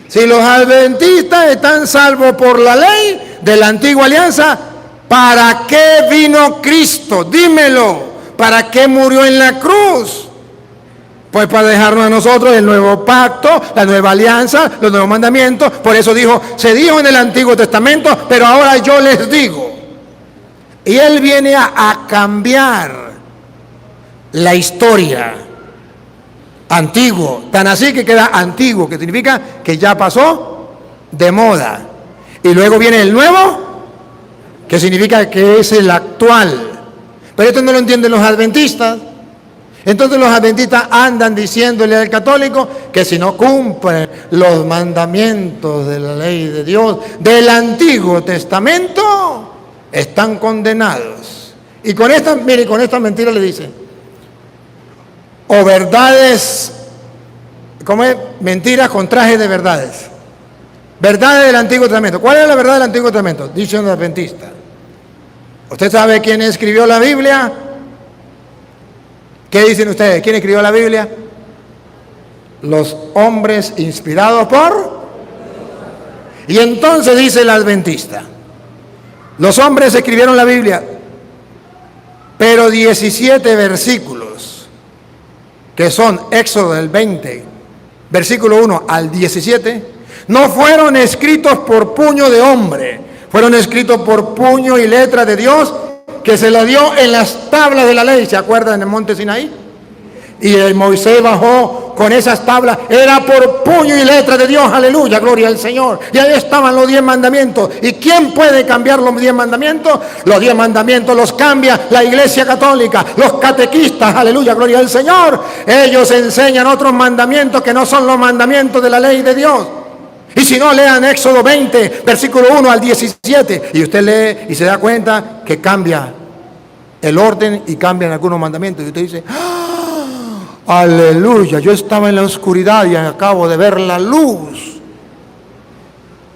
[SPEAKER 1] Si los adventistas están salvos por la ley de la antigua alianza, ¿Para qué vino Cristo? Dímelo. ¿Para qué murió en la cruz? Pues para dejarnos a nosotros el nuevo pacto, la nueva alianza, los nuevos mandamientos. Por eso dijo, se dijo en el Antiguo Testamento, pero ahora yo les digo. Y Él viene a cambiar la historia. Antiguo, tan así que queda antiguo, que significa que ya pasó de moda. Y luego viene el nuevo, que significa que es el actual. Pero esto no lo entienden los adventistas. Entonces los adventistas andan diciéndole al católico que si no cumplen los mandamientos de la ley de Dios del Antiguo Testamento, están condenados. Y con esta, mire, con esta mentira le dicen, o verdades, ¿cómo es? Mentiras con traje de verdades. Verdades del Antiguo Testamento. ¿Cuál es la verdad del Antiguo Testamento? Dicho un adventista. ¿Usted sabe quién escribió la Biblia? ¿Qué dicen ustedes? ¿Quién escribió la Biblia? Los hombres inspirados por... Y entonces dice el adventista, los hombres escribieron la Biblia, pero 17 versículos, que son Éxodo del 20, versículo 1 al 17, no fueron escritos por puño de hombre, fueron escritos por puño y letra de Dios, que se la dio en las tablas de la ley. ¿Se acuerdan en el monte Sinaí? Y el Moisés bajó con esas tablas, era por puño y letra de Dios, aleluya, gloria al Señor. Y ahí estaban los 10 mandamientos. ¿Y quién puede cambiar los 10 mandamientos? Los 10 mandamientos los cambia la Iglesia Católica, los catequistas, aleluya, gloria al Señor. Ellos enseñan otros mandamientos que no son los mandamientos de la ley de Dios. Y si no, lean Éxodo 20, versículo 1 al 17, y usted lee y se da cuenta que cambia el orden y cambian algunos mandamientos. Y usted dice, ¡ah! Aleluya, yo estaba en la oscuridad y acabo de ver la luz.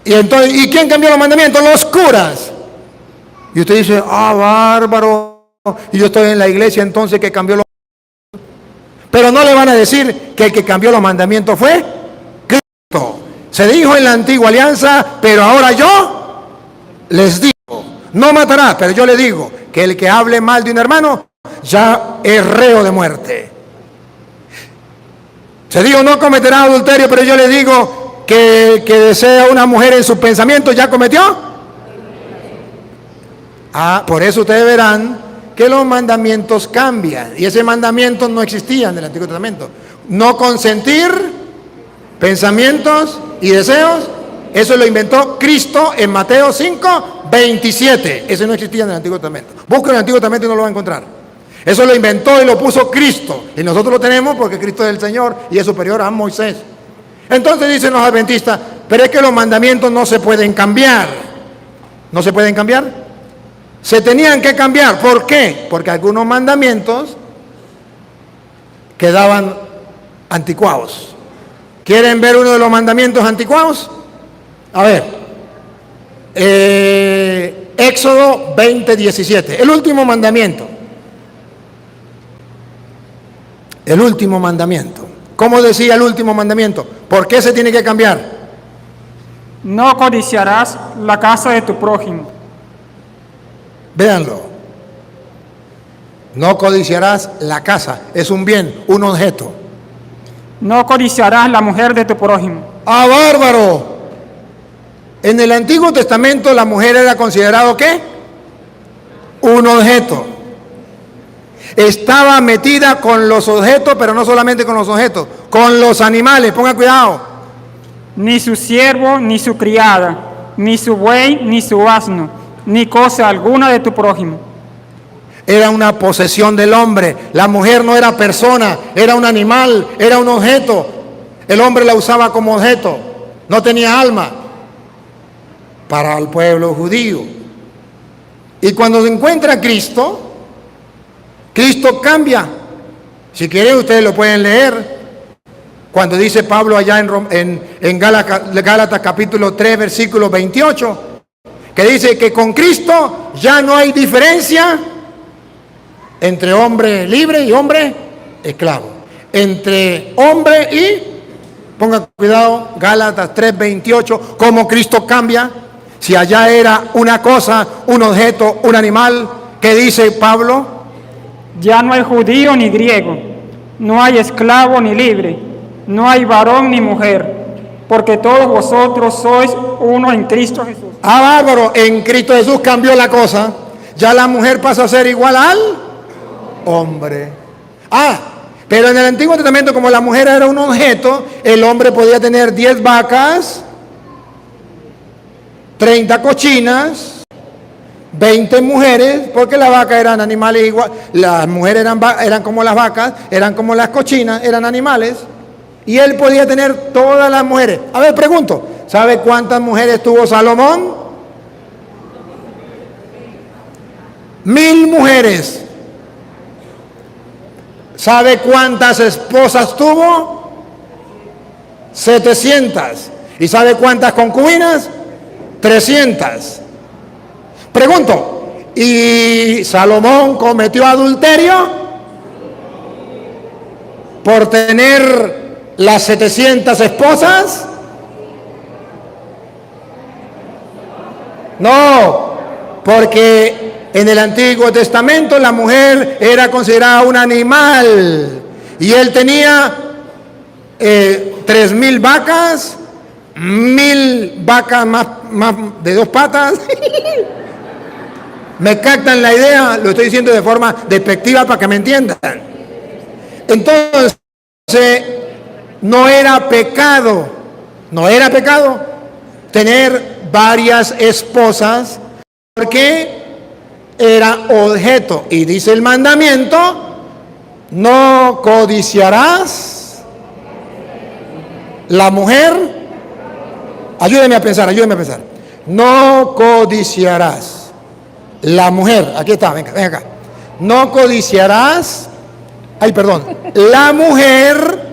[SPEAKER 1] Y entonces, ¿y quién cambió los mandamientos? Los curas. Y usted dice, ¡ah, bárbaro! Y yo estoy en la iglesia entonces que cambió los mandamientos. Pero no le van a decir que el que cambió los mandamientos fue Cristo. Se dijo en la antigua alianza, pero ahora yo les digo, no matarás, pero yo le digo que el que hable mal de un hermano ya es reo de muerte. Se dijo, no cometerás adulterio, pero yo le digo que el que desea una mujer en sus pensamientos ya cometió. Por eso ustedes verán que los mandamientos cambian, y ese mandamiento no existía en el Antiguo Testamento. No consentir pensamientos y deseos, eso lo inventó Cristo en Mateo 5, 27. Eso no existía en el Antiguo Testamento. Busca en el Antiguo Testamento y no lo va a encontrar. Eso lo inventó y lo puso Cristo. Y nosotros lo tenemos porque Cristo es el Señor y es superior a Moisés. Entonces dicen los adventistas, pero es que los mandamientos no se pueden cambiar. ¿No se pueden cambiar? Se tenían que cambiar. ¿Por qué? Porque algunos mandamientos quedaban anticuados. ¿Quieren ver uno de los mandamientos anticuados? A ver, Éxodo 20, 17, el último mandamiento. El último mandamiento. ¿Cómo decía el último mandamiento? ¿Por qué se tiene que cambiar?
[SPEAKER 2] No codiciarás la casa de tu prójimo.
[SPEAKER 1] Véanlo. No codiciarás la casa, es un bien, un objeto.
[SPEAKER 2] No codiciarás la mujer de tu prójimo.
[SPEAKER 1] ¡Ah, bárbaro! En el Antiguo Testamento la mujer era considerado ¿qué? Un objeto. Estaba metida con los objetos, pero no solamente con los objetos, con los animales, pongan cuidado.
[SPEAKER 2] Ni su siervo, ni su criada, ni su buey, ni su asno, ni cosa alguna de tu prójimo.
[SPEAKER 1] Era una posesión del hombre. La mujer no era persona, era un animal, era un objeto. El hombre la usaba como objeto, no tenía alma para el pueblo judío. Y cuando se encuentra Cristo, Cristo cambia. Si quieren ustedes lo pueden leer. Cuando dice Pablo allá en Gálatas capítulo 3 versículo 28, que dice que con Cristo ya no hay diferencia entre hombre libre y hombre esclavo. Entre hombre y, ponga cuidado, Gálatas 3:28, cómo Cristo cambia. Si allá era una cosa, un objeto, un animal, ¿qué dice Pablo?
[SPEAKER 2] Ya no hay judío ni griego, no hay esclavo ni libre, no hay varón ni mujer, porque todos vosotros sois uno en Cristo Jesús.
[SPEAKER 1] Ah, bárbaro, en Cristo Jesús cambió la cosa. Ya la mujer pasa a ser igual al hombre. Ah, pero en el Antiguo Testamento, como la mujer era un objeto, el hombre podía tener 10 vacas, 30 cochinas, 20 mujeres, porque las vacas eran animales igual, las mujeres eran como las vacas, eran como las cochinas, eran animales, y él podía tener todas las mujeres. A ver, pregunto, ¿sabe cuántas mujeres tuvo Salomón? 1000 mujeres. ¿Sabe cuántas esposas tuvo? 700. ¿Y sabe cuántas concubinas? 300. Pregunto, ¿y Salomón cometió adulterio por tener las 700 esposas? No, porque en el Antiguo Testamento la mujer era considerada un animal y él tenía 3000 vacas, 1000 vacas más de 2 patas. ¿Me captan la idea? Lo estoy diciendo de forma despectiva para que me entiendan. Entonces, no era pecado tener varias esposas, porque era objeto. Y dice el mandamiento, no codiciarás la mujer. Ayúdeme a pensar. No codiciarás la mujer. Aquí está, venga acá. No codiciarás, la mujer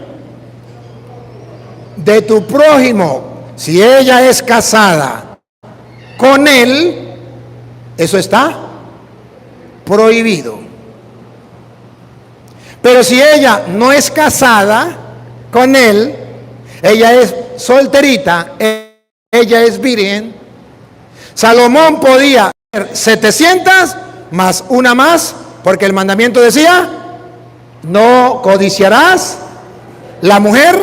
[SPEAKER 1] de tu prójimo. Si ella es casada con él, eso está prohibido. Pero si ella no es casada con él, ella es solterita, ella es virgen, Salomón podía tener 700 más una más, porque el mandamiento decía, no codiciarás la mujer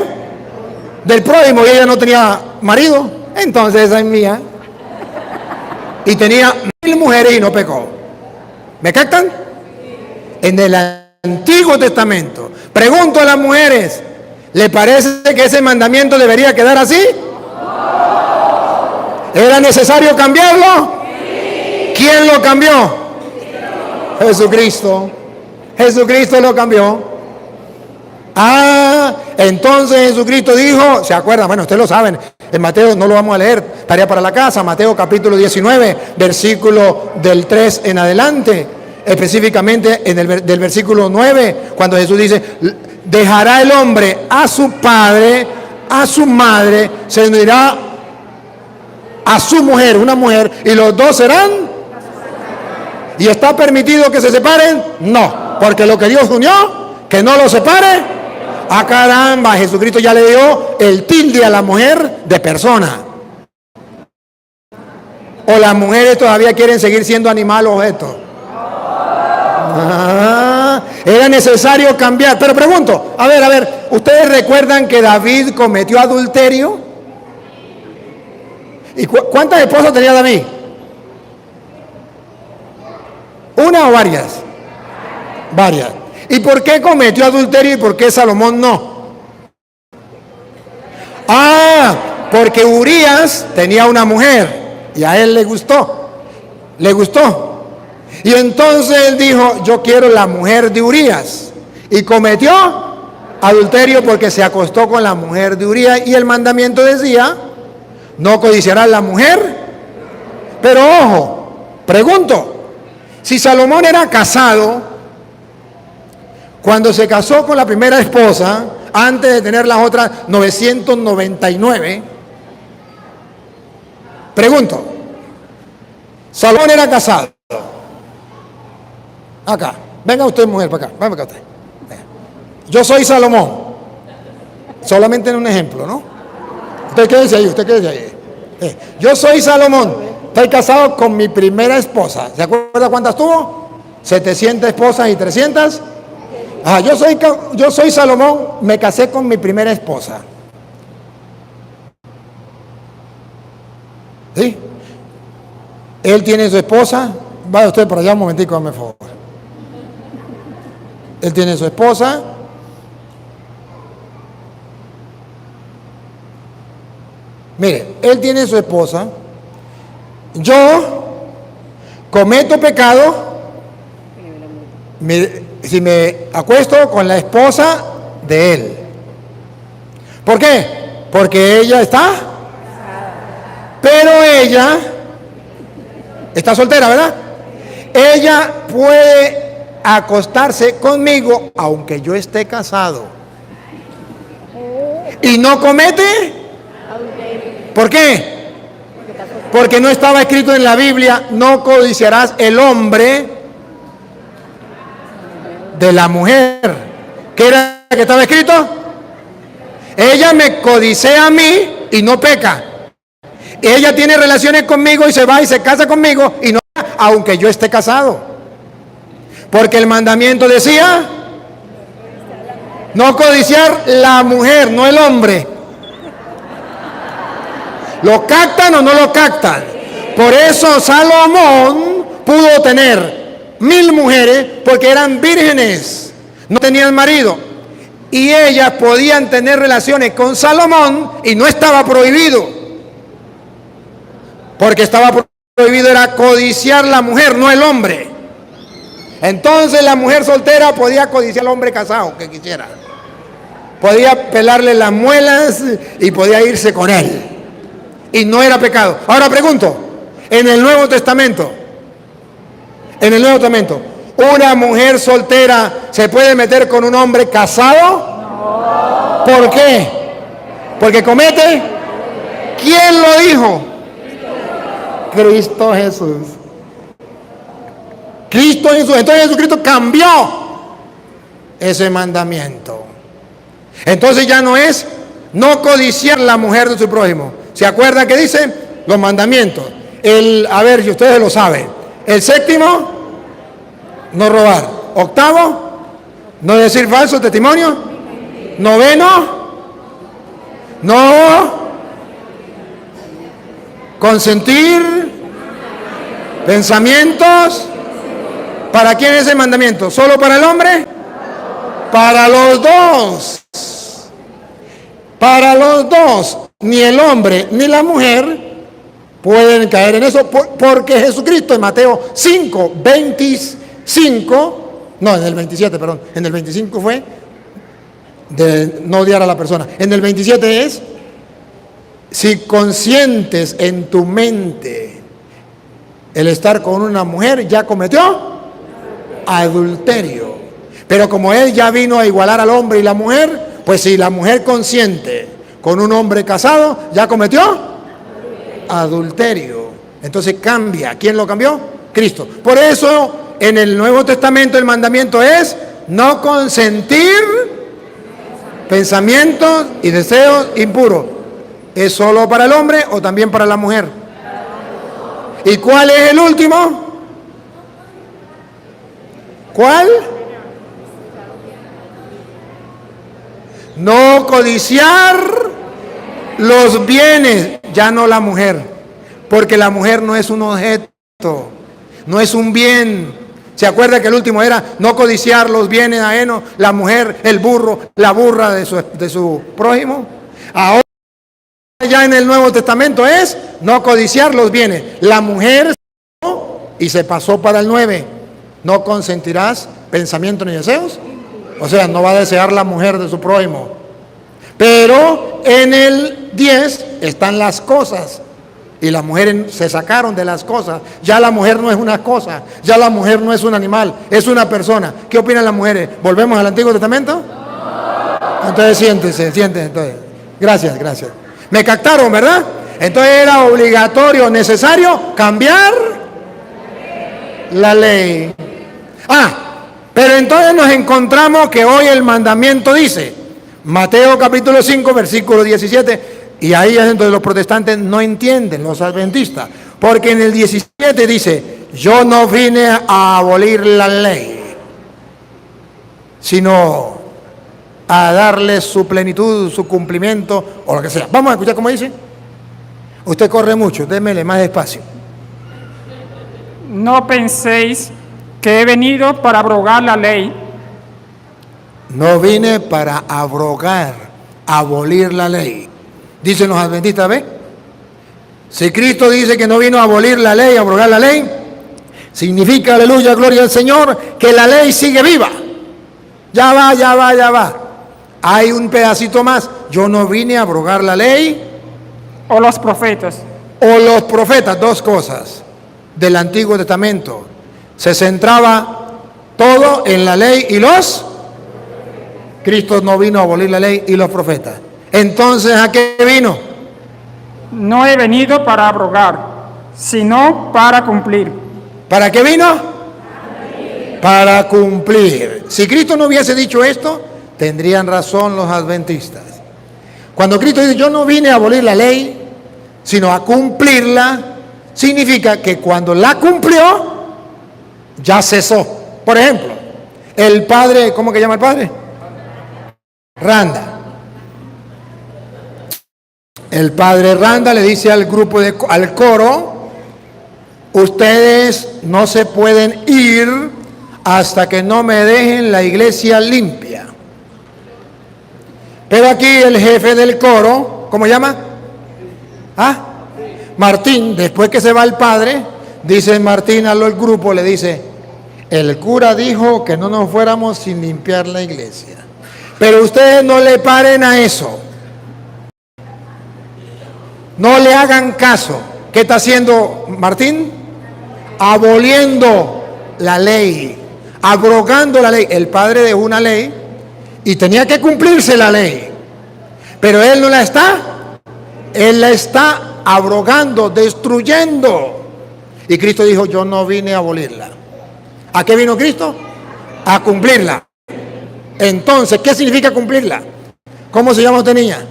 [SPEAKER 1] del prójimo, y ella no tenía marido, entonces esa es mía. Y tenía 1000 mujeres y no pecó. ¿Me captan? En el Antiguo Testamento. Pregunto a las mujeres, ¿le parece que ese mandamiento debería quedar así? ¿Era necesario cambiarlo? ¿Quién lo cambió? Jesucristo. Jesucristo lo cambió. Ah, entonces Jesucristo dijo, ¿se acuerdan? Bueno, ustedes lo saben, en Mateo no lo vamos a leer, tarea para la casa, Mateo capítulo 19, versículo del 3 en adelante, específicamente del versículo 9, cuando Jesús dice, dejará el hombre a su padre, a su madre, se unirá a su mujer, una mujer, y los dos serán. ¿Y está permitido que se separen? No, porque lo que Dios unió, que no lo separe. ¡Ah, caramba! Jesucristo ya le dio el tilde a la mujer de persona. ¿O las mujeres todavía quieren seguir siendo animal o objeto? Era necesario cambiar. Pero pregunto, a ver, ¿ustedes recuerdan que David cometió adulterio? ¿Y cuántas esposas tenía David? ¿Una o varias? Varias. ¿Y por qué cometió adulterio y por qué Salomón no? Ah, porque Urías tenía una mujer y a él le gustó. Y entonces él dijo, yo quiero la mujer de Urías. Y cometió adulterio porque se acostó con la mujer de Urías. Y el mandamiento decía, no codiciarás la mujer. Pero ojo, pregunto, si Salomón era casado, cuando se casó con la primera esposa, antes de tener las otras 999, pregunto, Salomón era casado. Acá, venga usted mujer para acá, venga usted. Yo soy Salomón, solamente en un ejemplo, ¿no? Usted quédese ahí. Yo soy Salomón. estoy casado con mi primera esposa. ¿Se acuerda cuántas tuvo? 700 esposas y 300. Yo soy Salomón, me casé con mi primera esposa. ¿Sí? Él tiene su esposa. Vaya usted por allá un momentico, dame favor. Él tiene su esposa. Mire, él tiene su esposa. Yo cometo pecado si me acuesto con la esposa de él. ¿Por qué? Porque ella está, pero ella está soltera, ¿verdad? Ella puede acostarse conmigo aunque yo esté casado y no comete. ¿Por qué? Porque no estaba escrito en la Biblia: no codiciarás el hombre de la mujer. ¿Qué era que estaba escrito? Ella me codicea a mí y no peca. Ella tiene relaciones conmigo y se va y se casa conmigo y no, aunque yo esté casado. Porque el mandamiento decía: no codiciar la mujer, no el hombre. ¿Lo captan o no lo captan? Por eso Salomón pudo tener 1000 mujeres, porque eran vírgenes, no tenían marido, y ellas podían tener relaciones con Salomón y no estaba prohibido, porque estaba prohibido era codiciar la mujer, no el hombre. Entonces la mujer soltera podía codiciar al hombre casado que quisiera, podía pelarle las muelas y podía irse con él. Y no era pecado. Ahora pregunto, en el Nuevo Testamento, ¿una mujer soltera se puede meter con un hombre casado? No. ¿Por qué? ¿Porque comete? ¿Quién lo dijo? Cristo Jesús. Cristo Jesús. Entonces Jesucristo cambió ese mandamiento. Entonces ya no es no codiciar la mujer de su prójimo. ¿Se acuerdan que dice los mandamientos? A ver, si ustedes lo saben. El séptimo, no robar. Octavo, no decir falso testimonio. Noveno, no consentir pensamientos. ¿Para quién es el mandamiento? ¿Solo para el hombre? Para los dos. Para los dos. Ni el hombre ni la mujer pueden caer en eso, porque Jesucristo en Mateo 5, 25, no, en el 27, perdón, en el 25 fue de no odiar a la persona. En el 27 es: si consientes en tu mente el estar con una mujer, ya cometió adulterio. Pero como él ya vino a igualar al hombre y la mujer, pues si la mujer consiente con un hombre casado, ya cometió adulterio. Entonces cambia. ¿Quién lo cambió? Cristo. Por eso en el Nuevo Testamento el mandamiento es no consentir pensamientos y deseos impuros. ¿Es solo para el hombre o también para la mujer? ¿Y cuál es el último? ¿Cuál? No codiciar los bienes, ya no la mujer, porque la mujer no es un objeto, no es un bien. ¿Se acuerda que el último era no codiciar los bienes ajenos? La mujer, el burro, la burra de su prójimo. Ahora ya en el Nuevo Testamento es no codiciar los bienes. La mujer y se pasó para el 9. No consentirás pensamientos ni deseos. O sea, no va a desear la mujer de su prójimo. Pero en el 10 están las cosas. Y las mujeres se sacaron de las cosas. Ya la mujer no es una cosa. Ya la mujer no es un animal. Es una persona. ¿Qué opinan las mujeres? ¿Volvemos al Antiguo Testamento? Entonces siéntese. Entonces. Gracias. Me captaron, ¿verdad? Entonces era obligatorio, necesario cambiar la ley. Pero entonces nos encontramos que hoy el mandamiento dice, Mateo capítulo 5, versículo 17, y ahí es donde los protestantes no entienden, los adventistas. Porque en el 17 dice, yo no vine a abolir la ley, sino a darle su plenitud, su cumplimiento, o lo que sea. Vamos a escuchar cómo dice. Usted corre mucho, démele más despacio.
[SPEAKER 2] No penséis que he venido para abrogar la ley.
[SPEAKER 1] No vine para abrogar, abolir la ley. Dicen los adventistas, ¿ve? Si Cristo dice que no vino a abolir la ley, a abrogar la ley, significa, aleluya, gloria al Señor, que la ley sigue viva. Ya va. Hay un pedacito más. Yo no vine a abrogar la ley.
[SPEAKER 2] O los profetas.
[SPEAKER 1] O los profetas, dos cosas del Antiguo Testamento. Se centraba todo en la ley y los. Cristo no vino a abolir la ley y los profetas. Entonces, ¿a qué vino?
[SPEAKER 2] No he venido para abrogar, sino para cumplir.
[SPEAKER 1] ¿Para qué vino? Para cumplir. Si Cristo no hubiese dicho esto, tendrían razón los adventistas. Cuando Cristo dice, yo no vine a abolir la ley, sino a cumplirla, significa que cuando la cumplió, ya cesó. Por ejemplo, el padre, ¿cómo que llama el padre? Randa. El padre Randa le dice al grupo, al coro, ustedes no se pueden ir hasta que no me dejen la iglesia limpia. Pero aquí el jefe del coro, ¿cómo llama? Martín, después que se va el padre, dice Martín al grupo, le dice, el cura dijo que no nos fuéramos sin limpiar la iglesia. Pero ustedes no le paren a eso. No le hagan caso. ¿Qué está haciendo Martín? Aboliendo la ley, abrogando la ley. El padre dejó una ley y tenía que cumplirse la ley. Pero él no la está. Él la está abrogando, destruyendo. Y Cristo dijo, yo no vine a abolirla. ¿A qué vino Cristo? A cumplirla. Entonces, ¿qué significa cumplirla? ¿Cómo se llama usted, niña?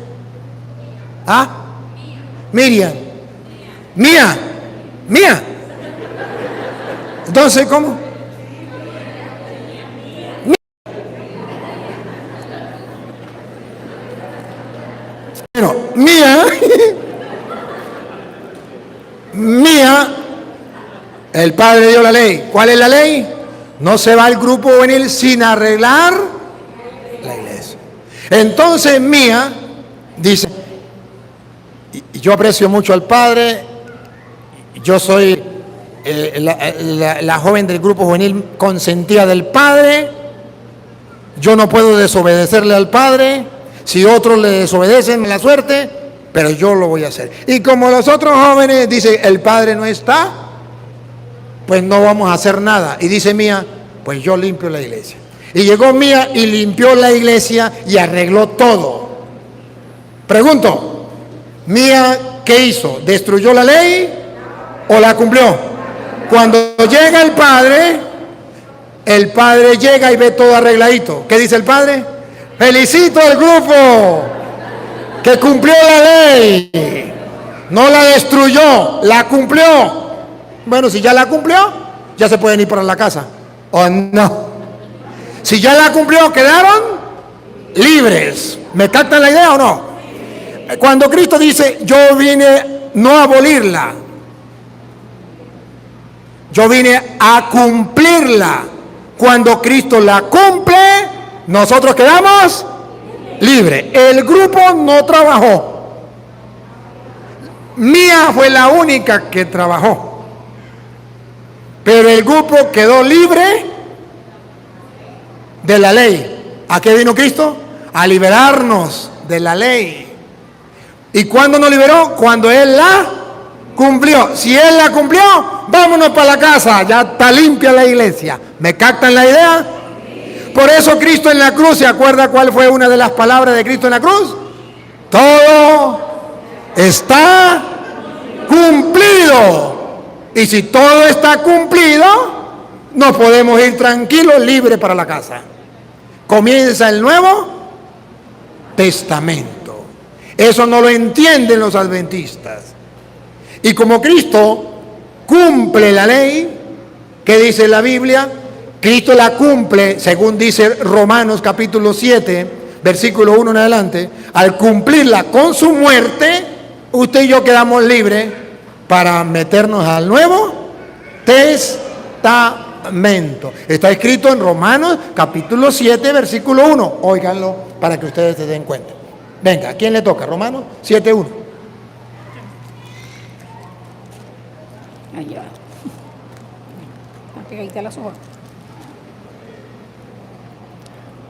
[SPEAKER 1] Miriam. Mía. Entonces, ¿cómo? Bueno, Mía, el padre dio la ley. ¿Cuál es la ley? No se va el grupo juvenil sin arreglar la iglesia. Entonces Mía dice, y yo aprecio mucho al padre, yo soy la joven del grupo juvenil consentida del padre, yo no puedo desobedecerle al padre, si otros le desobedecen, mala suerte, pero yo lo voy a hacer. Y como los otros jóvenes dicen, el padre no está, pues no vamos a hacer nada. Y dice Mía, pues yo limpio la iglesia. Y llegó Mía y limpió la iglesia y arregló todo. Pregunto, Mía, ¿qué hizo? ¿Destruyó la ley o la cumplió? Cuando llega el padre llega y ve todo arregladito. ¿Qué dice el padre? Felicito al grupo que cumplió la ley. No la destruyó, la cumplió. Bueno, si ya la cumplió, ya se pueden ir para la casa. ¿O no? Si ya la cumplió, quedaron libres. ¿Me captan la idea o no? Cuando Cristo dice, yo vine no a abolirla, yo vine a cumplirla. Cuando Cristo la cumple, nosotros quedamos libres. El grupo no trabajó. Mía fue la única que trabajó. Pero el grupo quedó libre de la ley. ¿A qué vino Cristo? A liberarnos de la ley. ¿Y cuándo nos liberó? Cuando Él la cumplió. Si Él la cumplió, vámonos para la casa. Ya está limpia la iglesia. ¿Me captan la idea? Por eso Cristo en la cruz, ¿se acuerda cuál fue una de las palabras de Cristo en la cruz? Todo está cumplido. Y si todo está cumplido, nos podemos ir tranquilos, libres para la casa. Comienza el Nuevo Testamento. Eso no lo entienden los adventistas. Y como Cristo cumple la ley. ¿Qué dice la Biblia? Cristo la cumple, según dice Romanos capítulo 7, versículo 1 en adelante. Al cumplirla con su muerte, usted y yo quedamos libres para meternos al Nuevo Testamento. Está escrito en Romanos capítulo 7, versículo 1. Óiganlo para que ustedes se den cuenta. Venga, ¿a quién le toca? Romanos 7, 1.
[SPEAKER 3] Allá. Pegadita a las hojas.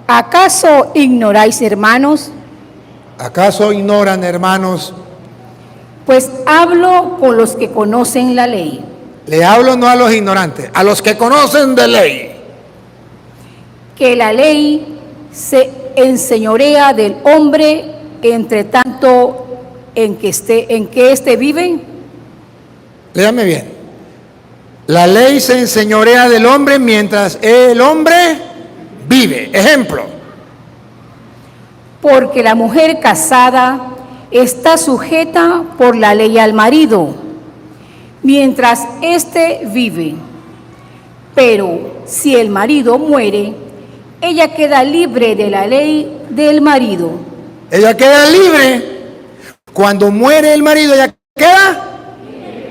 [SPEAKER 3] ¿Acaso ignoráis, hermanos?
[SPEAKER 1] ¿Acaso ignoran, hermanos?
[SPEAKER 3] Pues hablo con los que conocen la ley,
[SPEAKER 1] Le hablo no a los ignorantes, a los que conocen de ley.
[SPEAKER 3] que la ley se enseñorea del hombre entre tanto en que éste vive.
[SPEAKER 1] Léame bien. La ley se enseñorea del hombre mientras el hombre vive. Ejemplo.
[SPEAKER 3] Porque la mujer casada está sujeta por la ley al marido, mientras éste vive. Pero si el marido muere, ella queda libre de la ley del marido.
[SPEAKER 1] Ella queda libre. Cuando muere el marido, ella queda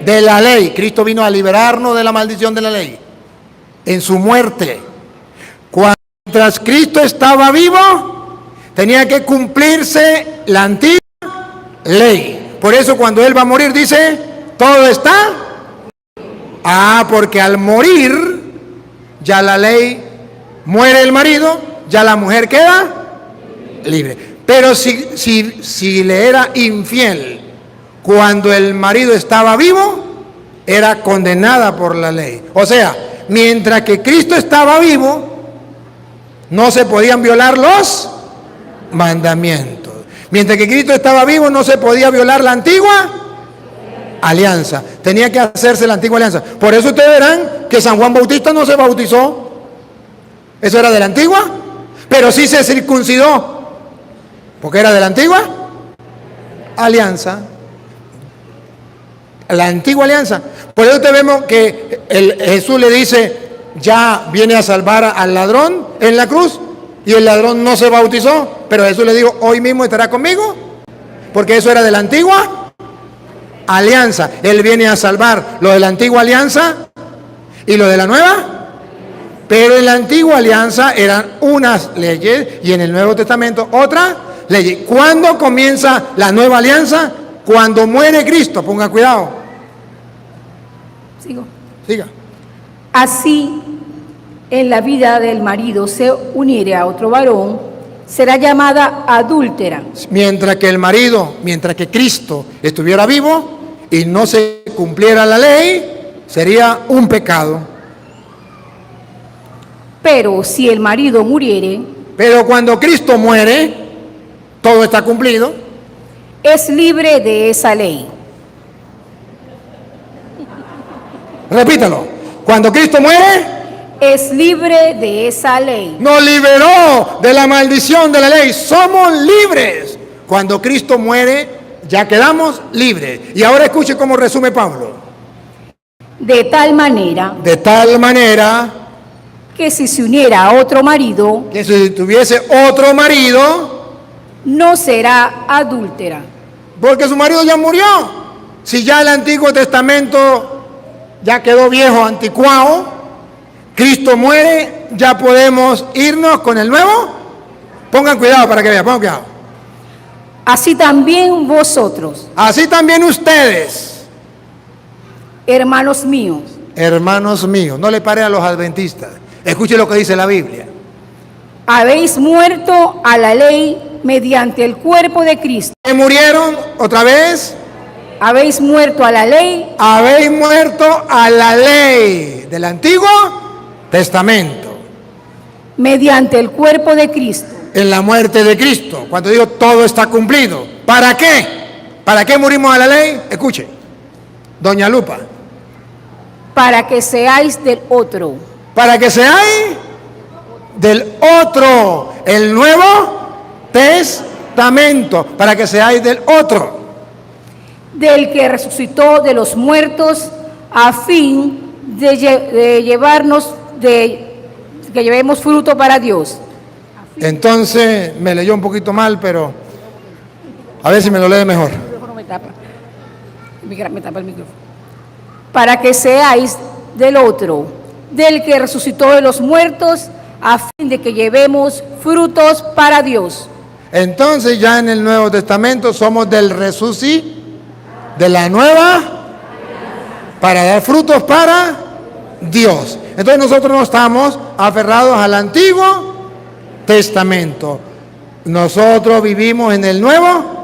[SPEAKER 1] de la ley. Cristo vino a liberarnos de la maldición de la ley en su muerte. Mientras Cristo estaba vivo, tenía que cumplirse la antigua ley. Por eso cuando Él va a morir dice, todo está. Porque al morir, ya la ley, muere el marido, ya la mujer queda libre. Pero si le era infiel cuando el marido estaba vivo, era condenada por la ley. O sea, mientras que Cristo estaba vivo, no se podían violar los mandamientos. Mientras que Cristo estaba vivo, no se podía violar la antigua alianza. Tenía que hacerse la antigua alianza. Por eso ustedes verán que San Juan Bautista no se bautizó. Eso era de la antigua, pero sí se circuncidó, porque era de la antigua alianza. La antigua alianza. Por eso te vemos que Jesús le dice, ya viene a salvar al ladrón en la cruz, y el ladrón no se bautizó, pero Jesús le dijo, hoy mismo estará conmigo, porque eso era de la antigua alianza. Él viene a salvar lo de la antigua alianza y lo de la nueva. Pero en la antigua alianza eran unas leyes y en el Nuevo Testamento otras leyes. ¿Cuándo comienza la nueva alianza? Cuando muere Cristo. Ponga cuidado.
[SPEAKER 3] Sigo.
[SPEAKER 1] Siga.
[SPEAKER 3] Así, en la vida del marido se uniere a otro varón, será llamada adúltera.
[SPEAKER 1] Mientras que Cristo estuviera vivo y no se cumpliera la ley, sería un pecado.
[SPEAKER 3] Pero si el marido muriere,
[SPEAKER 1] Pero cuando Cristo muere, todo está cumplido.
[SPEAKER 3] es libre de esa ley.
[SPEAKER 1] Repítalo. Cuando Cristo muere,
[SPEAKER 3] Es libre de esa ley.
[SPEAKER 1] nos liberó de la maldición de la ley. Somos libres. Cuando Cristo muere, ya quedamos libres. Y ahora escuche cómo resume Pablo.
[SPEAKER 3] De tal manera
[SPEAKER 1] De tal manera
[SPEAKER 3] que si se uniera a otro marido,
[SPEAKER 1] que si tuviese otro marido,
[SPEAKER 3] no será adúltera.
[SPEAKER 1] porque su marido ya murió. Si ya el Antiguo Testamento ya quedó viejo, anticuado, Cristo muere, ya podemos irnos con el nuevo. Pongan cuidado para que vean, pongan cuidado.
[SPEAKER 3] Así también vosotros,
[SPEAKER 1] Así también ustedes,
[SPEAKER 3] hermanos míos,
[SPEAKER 1] hermanos míos, no le pare a los adventistas. Escuche lo que dice la Biblia.
[SPEAKER 3] habéis muerto a la ley mediante el cuerpo de Cristo.
[SPEAKER 1] ¿Que murieron otra vez?
[SPEAKER 3] Habéis muerto a la ley
[SPEAKER 1] Habéis muerto a la ley del Antiguo Testamento.
[SPEAKER 3] mediante el cuerpo de Cristo,
[SPEAKER 1] En la muerte de Cristo. Cuando digo todo está cumplido. ¿Para qué? ¿Para qué murimos a la ley? Escuche. Doña Lupa.
[SPEAKER 3] para que seáis del otro,
[SPEAKER 1] Para que seáis del otro. El Nuevo Testamento. Para que seáis del otro.
[SPEAKER 3] del que resucitó de los muertos, a fin de que llevemos fruto para Dios.
[SPEAKER 1] Entonces me leyó un poquito mal, pero a ver si me lo lee mejor.
[SPEAKER 3] El micrófono me tapa. Me tapa el micrófono. Para que seáis del otro, del que resucitó de los muertos, a fin de que llevemos frutos para Dios.
[SPEAKER 1] Entonces ya en el Nuevo Testamento somos del resucitado, de la nueva, para dar frutos para Dios. Entonces nosotros no estamos aferrados al Antiguo Testamento. Nosotros vivimos en el Nuevo.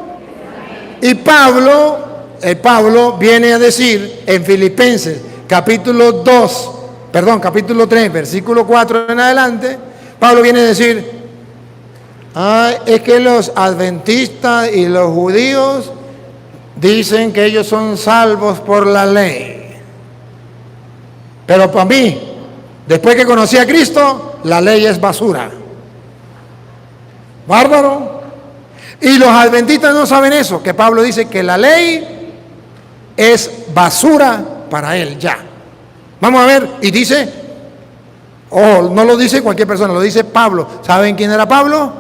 [SPEAKER 1] Y Pablo viene a decir en Filipenses capítulo 3, versículo 4 en adelante, Pablo viene a decir, es que los adventistas y los judíos dicen que ellos son salvos por la ley. Pero para mí, después que conocí a Cristo, la ley es basura. Bárbaro. Y los adventistas no saben eso, que Pablo dice que la ley es basura para él ya. Vamos a ver, y dice, no lo dice cualquier persona, lo dice Pablo. ¿Saben quién era Pablo?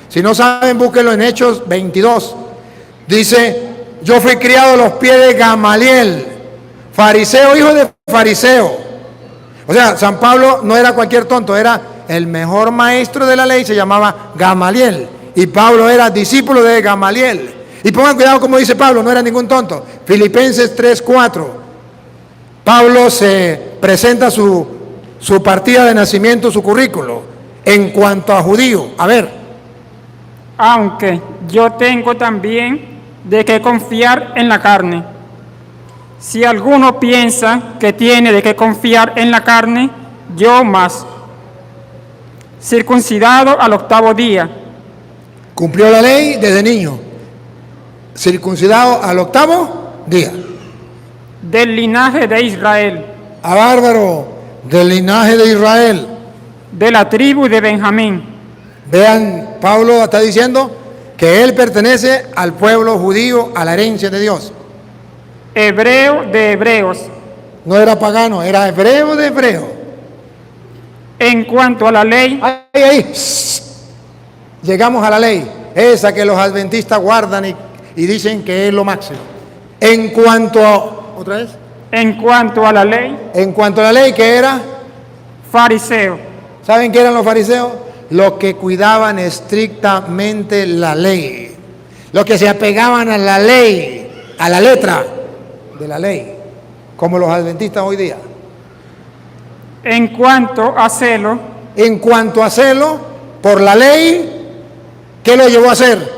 [SPEAKER 1] Si no saben, búsquenlo en Hechos 22. Dice, yo fui criado a los pies de Gamaliel, fariseo, hijo de fariseo. O sea, San Pablo no era cualquier tonto, era el mejor maestro de la ley, se llamaba Gamaliel. Y Pablo era discípulo de Gamaliel. Y pongan cuidado como dice Pablo, no era ningún tonto. Filipenses 3:4. Pablo se presenta su partida de nacimiento, su currículo, en cuanto a judío. A ver.
[SPEAKER 2] Aunque yo tengo también de qué confiar en la carne. Si alguno piensa que tiene de qué confiar en la carne, yo más. Circuncidado al 8º día.
[SPEAKER 1] Cumplió la ley desde niño. Circuncidado al 8º día.
[SPEAKER 2] Del linaje de Israel.
[SPEAKER 1] A bárbaro, del linaje de Israel.
[SPEAKER 2] De la tribu de Benjamín.
[SPEAKER 1] Vean, Pablo está diciendo que él pertenece al pueblo judío, a la herencia de Dios.
[SPEAKER 2] Hebreo de hebreos.
[SPEAKER 1] No era pagano, era hebreo de hebreo.
[SPEAKER 2] En cuanto a la ley,
[SPEAKER 1] Ahí. Llegamos a la ley, esa que los adventistas guardan y dicen que es lo máximo. En cuanto ¿otra vez?
[SPEAKER 2] En cuanto a la ley,
[SPEAKER 1] En cuanto a la ley, ¿qué era?
[SPEAKER 2] fariseo.
[SPEAKER 1] ¿Saben qué eran los fariseos? Los que cuidaban estrictamente la ley. Los que se apegaban a la ley, a la letra de la ley, como los adventistas hoy día.
[SPEAKER 2] En cuanto a celo,
[SPEAKER 1] En cuanto a celo por la ley, ¿qué lo llevó a hacer?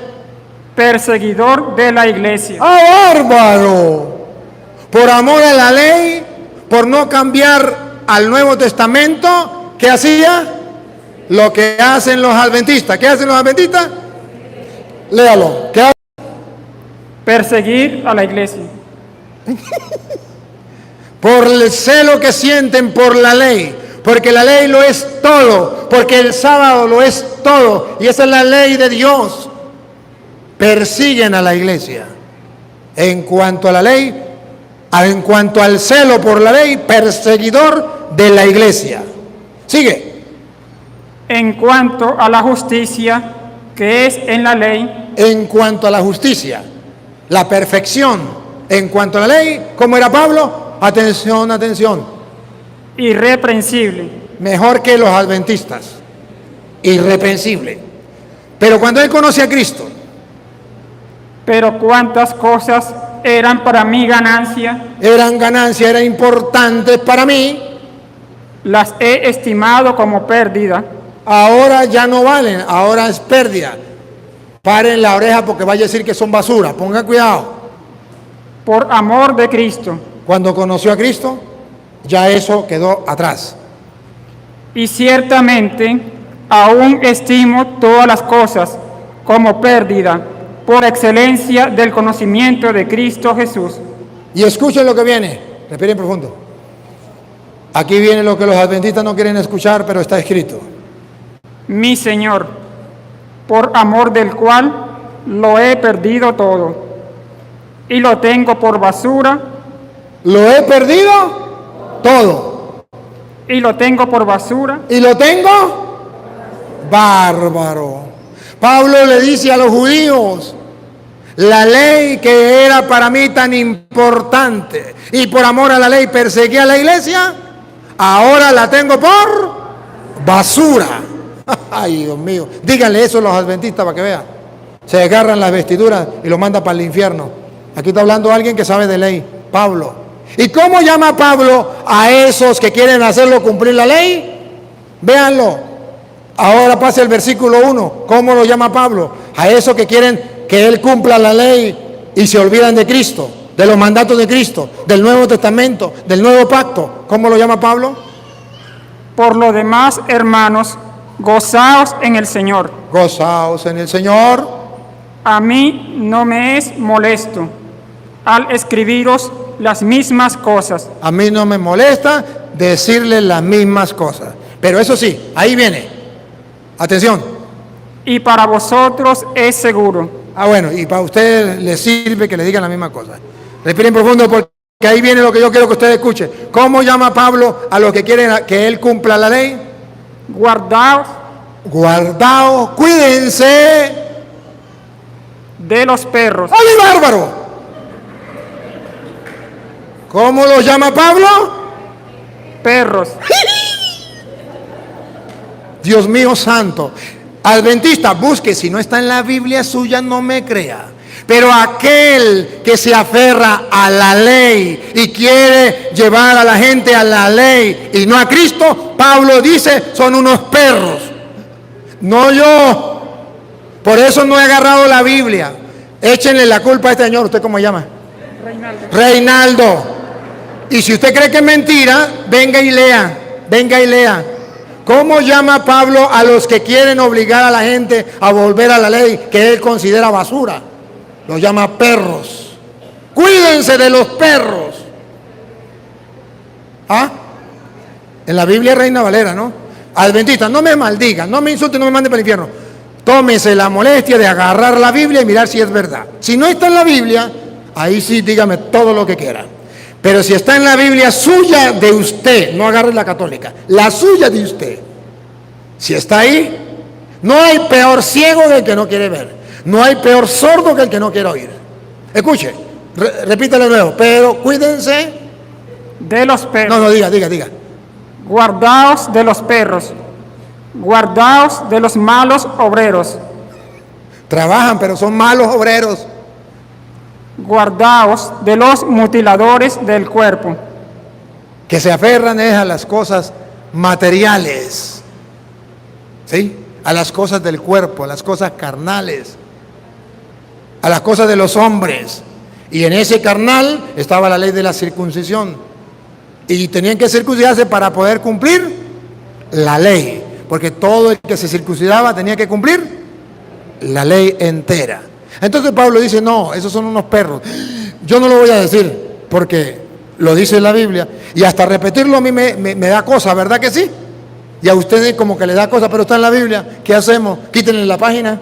[SPEAKER 2] perseguidor de la iglesia.
[SPEAKER 1] ¡Ah, bárbaro! Por amor a la ley, por no cambiar al Nuevo Testamento, ¿qué hacía? Lo que hacen los adventistas. ¿Qué hacen los adventistas? Léalo. ¿Qué hacen?
[SPEAKER 2] Perseguir a la iglesia.
[SPEAKER 1] Por el celo que sienten por la ley, porque la ley lo es todo, porque el sábado lo es todo, y esa es la ley de Dios. Persiguen a la iglesia. En cuanto a la ley, en cuanto al celo por la ley, perseguidor de la iglesia. Sigue.
[SPEAKER 2] En cuanto a la justicia que es en la ley,
[SPEAKER 1] En cuanto a la justicia, la perfección. En cuanto a la ley, ¿cómo era Pablo? Atención, atención.
[SPEAKER 2] irreprensible.
[SPEAKER 1] Mejor que los adventistas. Irreprensible. Pero cuando él conoce a Cristo,
[SPEAKER 2] Pero cuántas cosas eran para mi ganancia,
[SPEAKER 1] eran ganancias, eran importantes para mí,
[SPEAKER 2] las he estimado como pérdida
[SPEAKER 1] ahora ya no valen, ahora es pérdida. Paren la oreja porque vaya a decir que son basura. Pongan cuidado.
[SPEAKER 2] por amor de Cristo.
[SPEAKER 1] Cuando conoció a Cristo, ya eso quedó atrás.
[SPEAKER 2] Y ciertamente aún estimo todas las cosas como pérdida por excelencia del conocimiento de Cristo Jesús.
[SPEAKER 1] Y escuchen lo que viene. Respiren profundo. Aquí viene lo que los adventistas no quieren escuchar, pero está escrito.
[SPEAKER 2] Mi Señor, por amor del cual lo he perdido todo y lo tengo por basura
[SPEAKER 1] lo he perdido todo.
[SPEAKER 2] Y lo tengo por basura.
[SPEAKER 1] Y lo tengo bárbaro. Pablo le dice a los judíos, la ley que era para mí tan importante y por amor a la ley perseguía a la iglesia, ahora la tengo por basura. Ay, Dios mío. Díganle eso a los adventistas para que vean. Se agarran las vestiduras y lo mandan para el infierno. Aquí está hablando alguien que sabe de ley, Pablo. ¿Y cómo llama Pablo a esos que quieren hacerlo cumplir la ley? Véanlo. Ahora pasa el versículo 1. ¿Cómo lo llama Pablo? A esos que quieren que él cumpla la ley y se olvidan de Cristo, de los mandatos de Cristo, del Nuevo Testamento, del Nuevo Pacto. ¿Cómo lo llama Pablo?
[SPEAKER 2] Por lo demás, hermanos, gozaos en el Señor.
[SPEAKER 1] Gozaos en el Señor.
[SPEAKER 2] A mí no me es molesto al escribiros las mismas cosas.
[SPEAKER 1] A mí no me molesta decirles las mismas cosas. Pero eso sí, ahí viene. Atención.
[SPEAKER 2] Y para vosotros es seguro.
[SPEAKER 1] Bueno, y para ustedes les sirve que le digan la misma cosa. Respiren profundo porque ahí viene lo que yo quiero que ustedes escuchen. ¿Cómo llama Pablo a los que quieren que él cumpla la ley?
[SPEAKER 2] Guardaos
[SPEAKER 1] cuídense
[SPEAKER 2] de los perros.
[SPEAKER 1] ¡Ay, bárbaro! ¿Cómo lo llama Pablo?
[SPEAKER 2] Perros.
[SPEAKER 1] Dios mío santo. Adventista, busque, si no está en la Biblia suya, no me crea. Pero aquel que se aferra a la ley y quiere llevar a la gente a la ley y no a Cristo, Pablo dice, son unos perros. No yo. Por eso no he agarrado la Biblia. Échenle la culpa a este señor. ¿Usted cómo se llama? Reinaldo. Y si usted cree que es mentira, venga y lea. Venga y lea. ¿Cómo llama Pablo a los que quieren obligar a la gente a volver a la ley que él considera basura? Los llama perros. Cuídense de los perros. ¿Ah? En la Biblia Reina Valera, ¿no? Adventista, no me maldigan, no me insulten, no me manden para el infierno. Tómese la molestia de agarrar la Biblia y mirar si es verdad. Si no está en la Biblia, ahí sí dígame todo lo que quiera. Pero si está en la Biblia suya de usted, no agarre la católica, la suya de usted. Si está ahí, no hay peor ciego del que no quiere ver. No hay peor sordo que el que no quiere oír. Escuche, repítalo de nuevo, pero cuídense
[SPEAKER 2] de los perros.
[SPEAKER 1] No, diga.
[SPEAKER 2] Guardaos de los perros. Guardaos de los malos obreros.
[SPEAKER 1] Trabajan, pero son malos obreros.
[SPEAKER 2] Guardaos de los mutiladores del cuerpo.
[SPEAKER 1] Que se aferran a las cosas materiales. ¿Sí? A las cosas del cuerpo, a las cosas carnales. A las cosas de los hombres. Y en ese carnal estaba la ley de la circuncisión. Y tenían que circuncidarse para poder cumplir la ley. Porque todo el que se circuncidaba tenía que cumplir la ley entera. Entonces Pablo dice, no, esos son unos perros. Yo no lo voy a decir porque lo dice la Biblia. Y hasta repetirlo a mí me da cosa, ¿verdad que sí? Y a ustedes como que les da cosa, pero está en la Biblia. ¿Qué hacemos? Quítenle la página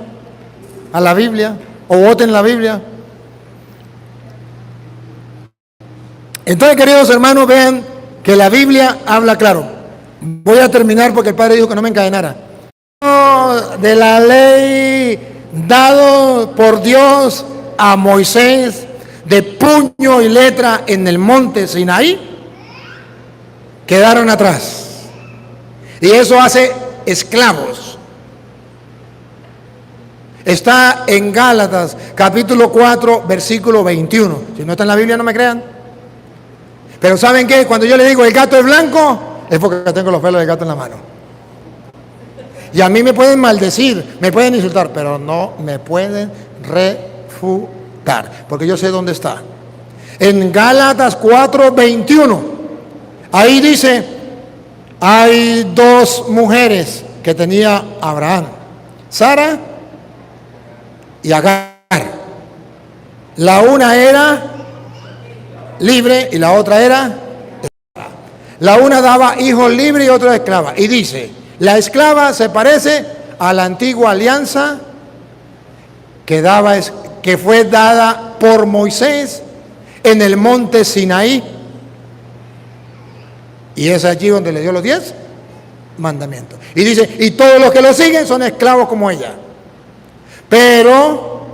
[SPEAKER 1] a la Biblia o boten la Biblia. Entonces, queridos hermanos, vean que la Biblia habla claro. Voy a terminar porque el Padre dijo que no me encadenara. De la ley dado por Dios a Moisés de puño y letra en el monte Sinaí, quedaron atrás. Y eso hace esclavos. Está en Gálatas capítulo 4 versículo 21. Si no está en la Biblia no me crean. Pero ¿saben qué? Cuando yo le digo el gato es blanco, es porque tengo los pelos del gato en la mano. Y a mí me pueden maldecir, me pueden insultar, pero no me pueden refutar, porque yo sé dónde está. En Gálatas 4:21, ahí dice, hay dos mujeres que tenía Abraham, Sara y Agar. La una era libre y la otra era esclava. La una daba hijos libres y otra esclava. Y dice, la esclava se parece a la antigua alianza que fue dada por Moisés en el monte Sinaí Y es allí donde le dio los 10 mandamientos. Y dice, y todos los que lo siguen son esclavos como ella. Pero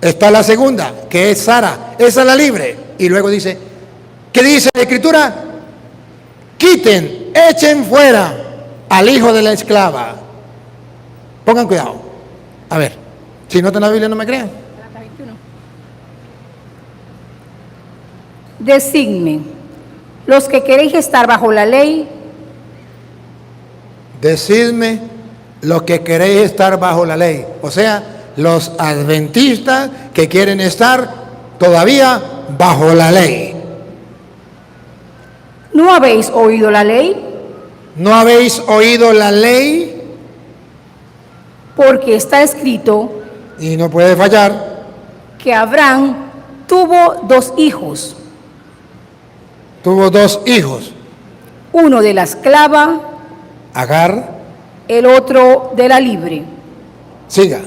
[SPEAKER 1] está la segunda, que es Sara, esa es la libre. Y luego dice, ¿qué dice la Escritura? Quiten, echen fuera al hijo de la esclava. Pongan cuidado. A ver, si no está en la Biblia no me crean.
[SPEAKER 3] Decidme, los que queréis estar bajo la ley,
[SPEAKER 1] Decidme los que queréis estar bajo la ley. O sea, los adventistas que quieren estar todavía bajo la ley.
[SPEAKER 3] ¿no habéis oído la ley?
[SPEAKER 1] ¿No habéis oído la ley?
[SPEAKER 3] Porque está escrito
[SPEAKER 1] Y no puede fallar.
[SPEAKER 3] que Abraham tuvo 2 hijos,
[SPEAKER 1] Tuvo 2 hijos,
[SPEAKER 3] uno de la esclava,
[SPEAKER 1] Agar,
[SPEAKER 3] el otro de la libre.
[SPEAKER 1] siga.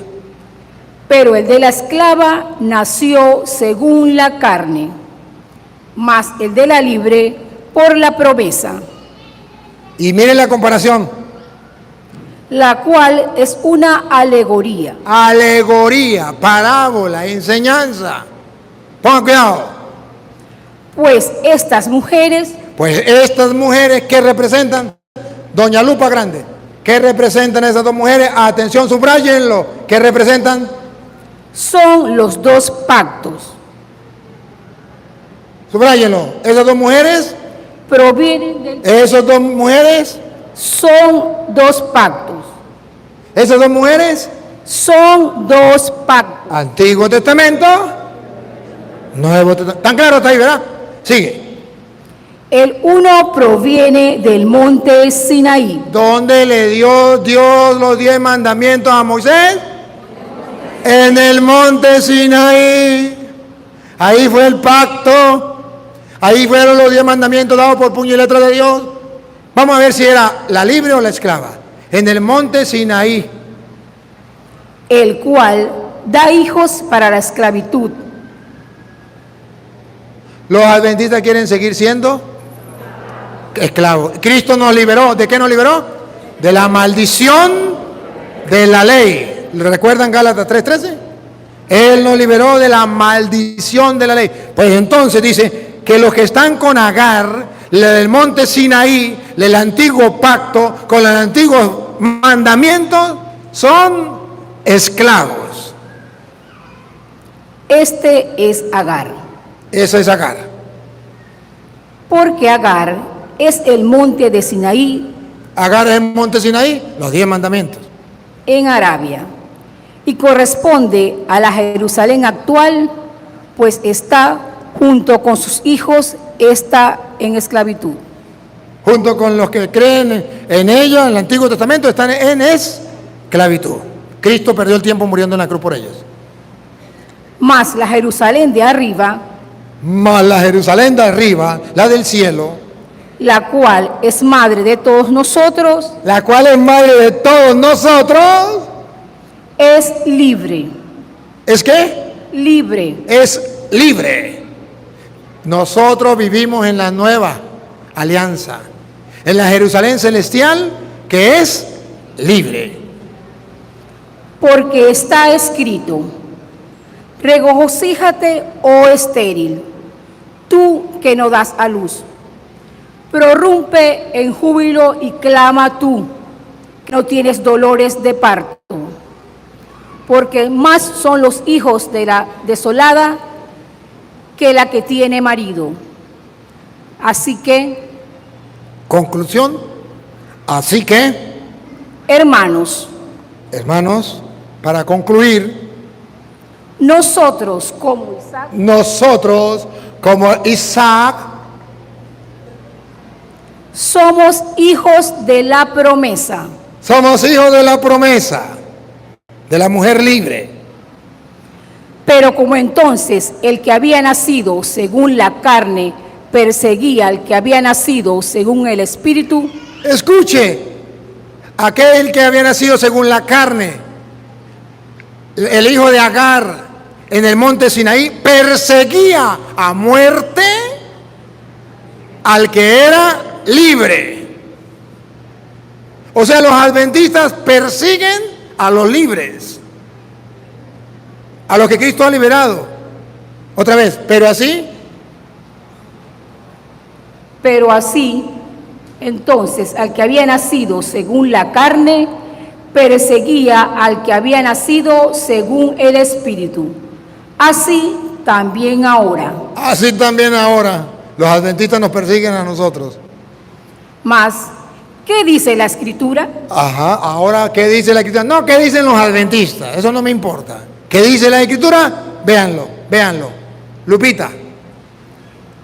[SPEAKER 3] Pero el de la esclava nació según la carne, mas el de la libre por la promesa,
[SPEAKER 1] Y miren la comparación.
[SPEAKER 3] la cual es una alegoría.
[SPEAKER 1] Alegoría, parábola, enseñanza. Pongan cuidado.
[SPEAKER 3] Pues estas mujeres
[SPEAKER 1] Pues estas mujeres que representan, Doña Lupa Grande, ¿qué representan esas 2 mujeres? Atención, subrayenlo. ¿Qué representan?
[SPEAKER 3] son los 2 pactos.
[SPEAKER 1] Subrayenlo. Esas 2 mujeres,
[SPEAKER 3] Provienen del...
[SPEAKER 1] esas 2 mujeres,
[SPEAKER 3] Son 2 pactos.
[SPEAKER 1] esas 2 mujeres,
[SPEAKER 3] Son 2 pactos.
[SPEAKER 1] Antiguo Testamento, Nuevo Testamento. ¿Tan claro está ahí, verdad? Sigue.
[SPEAKER 3] El uno proviene del monte Sinaí,
[SPEAKER 1] ¿Dónde le dio Dios los 10 mandamientos a Moisés? En el monte Sinaí. Ahí fue el pacto. Ahí fueron los 10 mandamientos dados por puño y letra de Dios. Vamos a ver si era la libre o la esclava. En el monte Sinaí.
[SPEAKER 3] el cual da hijos para la esclavitud.
[SPEAKER 1] Los adventistas quieren seguir siendo esclavos. Cristo nos liberó. ¿De qué nos liberó? De la maldición de la ley. ¿Recuerdan Gálatas 3:13? Él nos liberó de la maldición de la ley. Pues entonces dice que los que están con Agar, del monte Sinaí, del antiguo pacto, con los antiguos mandamientos, son esclavos.
[SPEAKER 3] Este es Agar,
[SPEAKER 1] Esa es Agar.
[SPEAKER 3] porque Agar es el monte de Sinaí
[SPEAKER 1] Agar es el monte Sinaí, los 10 mandamientos.
[SPEAKER 3] en Arabia, y corresponde a la Jerusalén actual, pues está junto con sus hijos, está en esclavitud.
[SPEAKER 1] Junto con los que creen en ella, en el Antiguo Testamento, están en esclavitud. Cristo perdió el tiempo muriendo en la cruz por ellos.
[SPEAKER 3] Mas la Jerusalén de arriba,
[SPEAKER 1] Mas la Jerusalén de arriba, la del cielo,
[SPEAKER 3] la cual es madre de todos nosotros,
[SPEAKER 1] la cual es madre de todos nosotros,
[SPEAKER 3] es libre,
[SPEAKER 1] ¿es qué?
[SPEAKER 3] libre.
[SPEAKER 1] Es libre. Nosotros vivimos en la nueva alianza, en la Jerusalén celestial, que es libre.
[SPEAKER 3] Porque está escrito, regocíjate, oh estéril, tú que no das a luz. Prorrumpe en júbilo y clama tú, que no tienes dolores de parto. Porque más son los hijos de la desolada que la que tiene marido. Así que,
[SPEAKER 1] Conclusión. Así que,
[SPEAKER 3] hermanos,
[SPEAKER 1] hermanos, para concluir,
[SPEAKER 3] nosotros como Isaac
[SPEAKER 1] nosotros, como Isaac,
[SPEAKER 3] somos hijos de la promesa.
[SPEAKER 1] somos hijos de la promesa, de la mujer libre.
[SPEAKER 3] Pero como entonces el que había nacido según la carne perseguía al que había nacido según el Espíritu,
[SPEAKER 1] Escuche, aquel que había nacido según la carne, el hijo de Agar en el monte Sinaí, perseguía a muerte al que era libre. O sea, los adventistas persiguen a los libres, a los que Cristo ha liberado. Otra vez, pero así,
[SPEAKER 3] entonces, al que había nacido según la carne, perseguía al que había nacido según el Espíritu. Así también ahora.
[SPEAKER 1] Los adventistas nos persiguen a nosotros.
[SPEAKER 3] Mas, ¿qué dice la Escritura?
[SPEAKER 1] Ajá, ahora, ¿qué dice la Escritura? No, ¿qué dicen los adventistas? Eso no me importa. ¿Qué dice la Escritura? Véanlo. Lupita.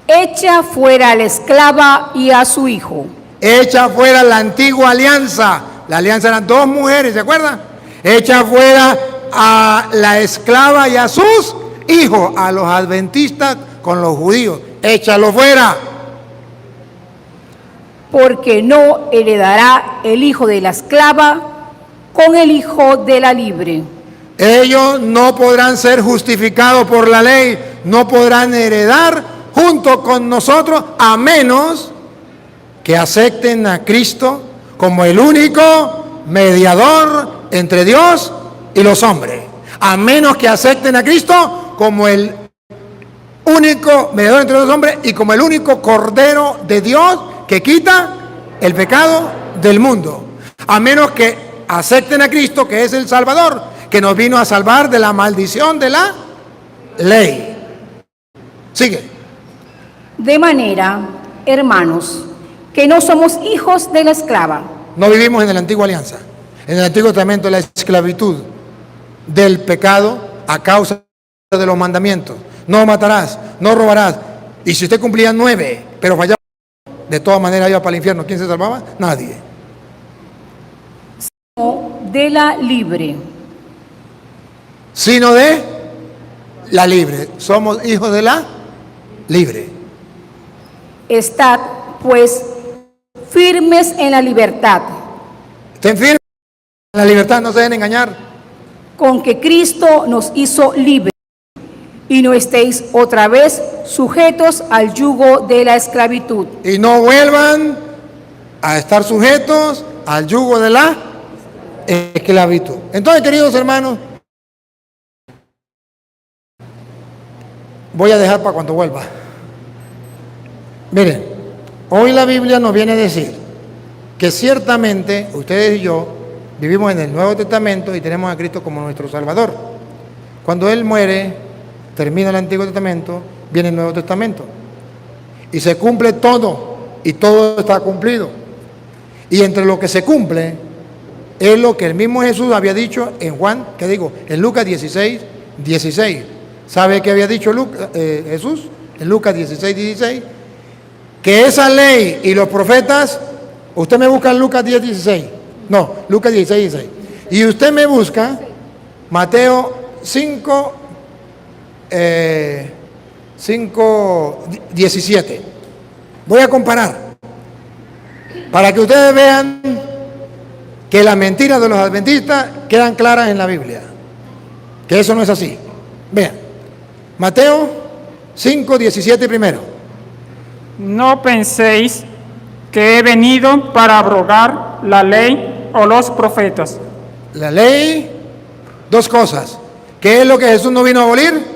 [SPEAKER 3] Echa fuera a la esclava y a su hijo.
[SPEAKER 1] Echa fuera la antigua alianza. La alianza eran dos mujeres, ¿se acuerdan? Echa fuera a la esclava y a sus hijos, a los adventistas con los judíos. Échalo fuera.
[SPEAKER 3] Porque no heredará el hijo de la esclava con el hijo de la libre.
[SPEAKER 1] Ellos no podrán ser justificados por la ley, no podrán heredar junto con nosotros, a menos que acepten a Cristo como el único mediador entre Dios y los hombres. A menos que acepten a Cristo como el único mediador entre los hombres y como el único Cordero de Dios que quita el pecado del mundo. A menos que acepten a Cristo, que es el Salvador, que nos vino a salvar de la maldición de la ley. Sigue.
[SPEAKER 3] De manera, hermanos, que no somos hijos de la esclava.
[SPEAKER 1] No vivimos en la antigua alianza. En el Antiguo Testamento la esclavitud del pecado a causa de los mandamientos. No matarás, no robarás. Y si usted cumplía 9, pero fallaba, de todas maneras iba para el infierno. ¿Quién se salvaba? Nadie.
[SPEAKER 3] De la libre.
[SPEAKER 1] Sino de la libre. Somos hijos de la libre.
[SPEAKER 3] Estad, pues, firmes en la libertad.
[SPEAKER 1] Estén firmes en la libertad, no se dejen engañar.
[SPEAKER 3] Con que Cristo nos hizo libres, y no estéis otra vez sujetos al yugo de la esclavitud.
[SPEAKER 1] Y no vuelvan a estar sujetos al yugo de la esclavitud. Entonces, queridos hermanos, voy a dejar para cuando vuelva. Miren, hoy la Biblia nos viene a decir que ciertamente ustedes y yo vivimos en el Nuevo Testamento y tenemos a Cristo como nuestro Salvador. Cuando Él muere, termina el Antiguo Testamento, viene el Nuevo Testamento. Y se cumple todo, y todo está cumplido. Y entre lo que se cumple es lo que el mismo Jesús había dicho en Juan, ¿qué digo? En Lucas 16. ¿Sabe qué había dicho Jesús? En Lucas 16. Que esa ley y los profetas, usted me busca en Lucas 10:16. No, Lucas 16. Y usted me busca Mateo 5:17. Voy a comparar para que ustedes vean que las mentiras de los adventistas quedan claras en la Biblia, que eso no es así. Vean, Mateo 5:17 primero.
[SPEAKER 2] No penséis que he venido para abrogar la ley o los profetas.
[SPEAKER 1] La ley, dos cosas. ¿Qué es lo que Jesús no vino a abolir?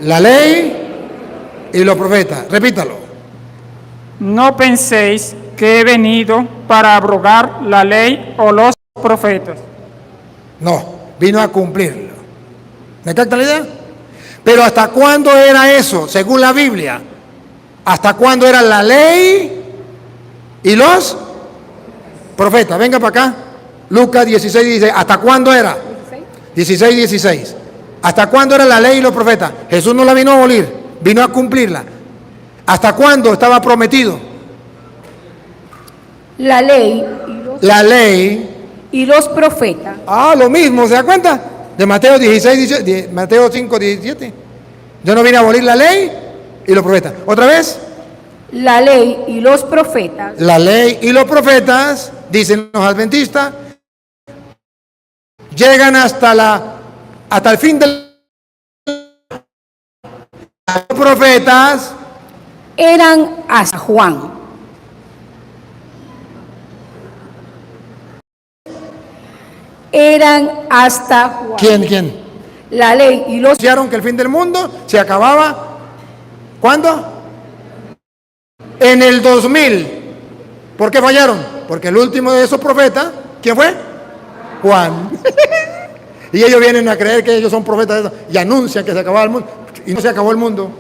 [SPEAKER 1] La ley y los profetas. Repítalo.
[SPEAKER 2] No penséis que he venido para abrogar la ley o los profetas.
[SPEAKER 1] No, vino a cumplirlo. ¿Me capta la idea? Pero ¿hasta cuándo era eso, según la Biblia? ¿Hasta cuándo era la ley y los profetas? Venga para acá. Lucas 16. ¿Hasta cuándo era? 16. ¿Hasta cuándo era la ley y los profetas? Jesús no la vino a abolir, vino a cumplirla. ¿Hasta cuándo estaba prometido?
[SPEAKER 3] La ley y los profetas.
[SPEAKER 1] Lo mismo, ¿se da cuenta? De Mateo 16, Mateo 5:17. Yo no vine a abolir la ley y los profetas. ¿Otra vez?
[SPEAKER 3] La ley y los profetas.
[SPEAKER 1] La ley y los profetas, dicen los adventistas, llegan hasta el fin de los profetas
[SPEAKER 3] eran hasta Juan. Eran hasta Juan.
[SPEAKER 1] ¿Quién?
[SPEAKER 3] La ley y los
[SPEAKER 1] Anunciaron que el fin del mundo se acababa. ¿Cuándo? En el 2000. ¿Por qué fallaron? Porque el último de esos profetas, ¿quién fue? Juan. Y ellos vienen a creer que ellos son profetas de eso, y anuncian que se acababa el mundo. Y no se acabó el mundo.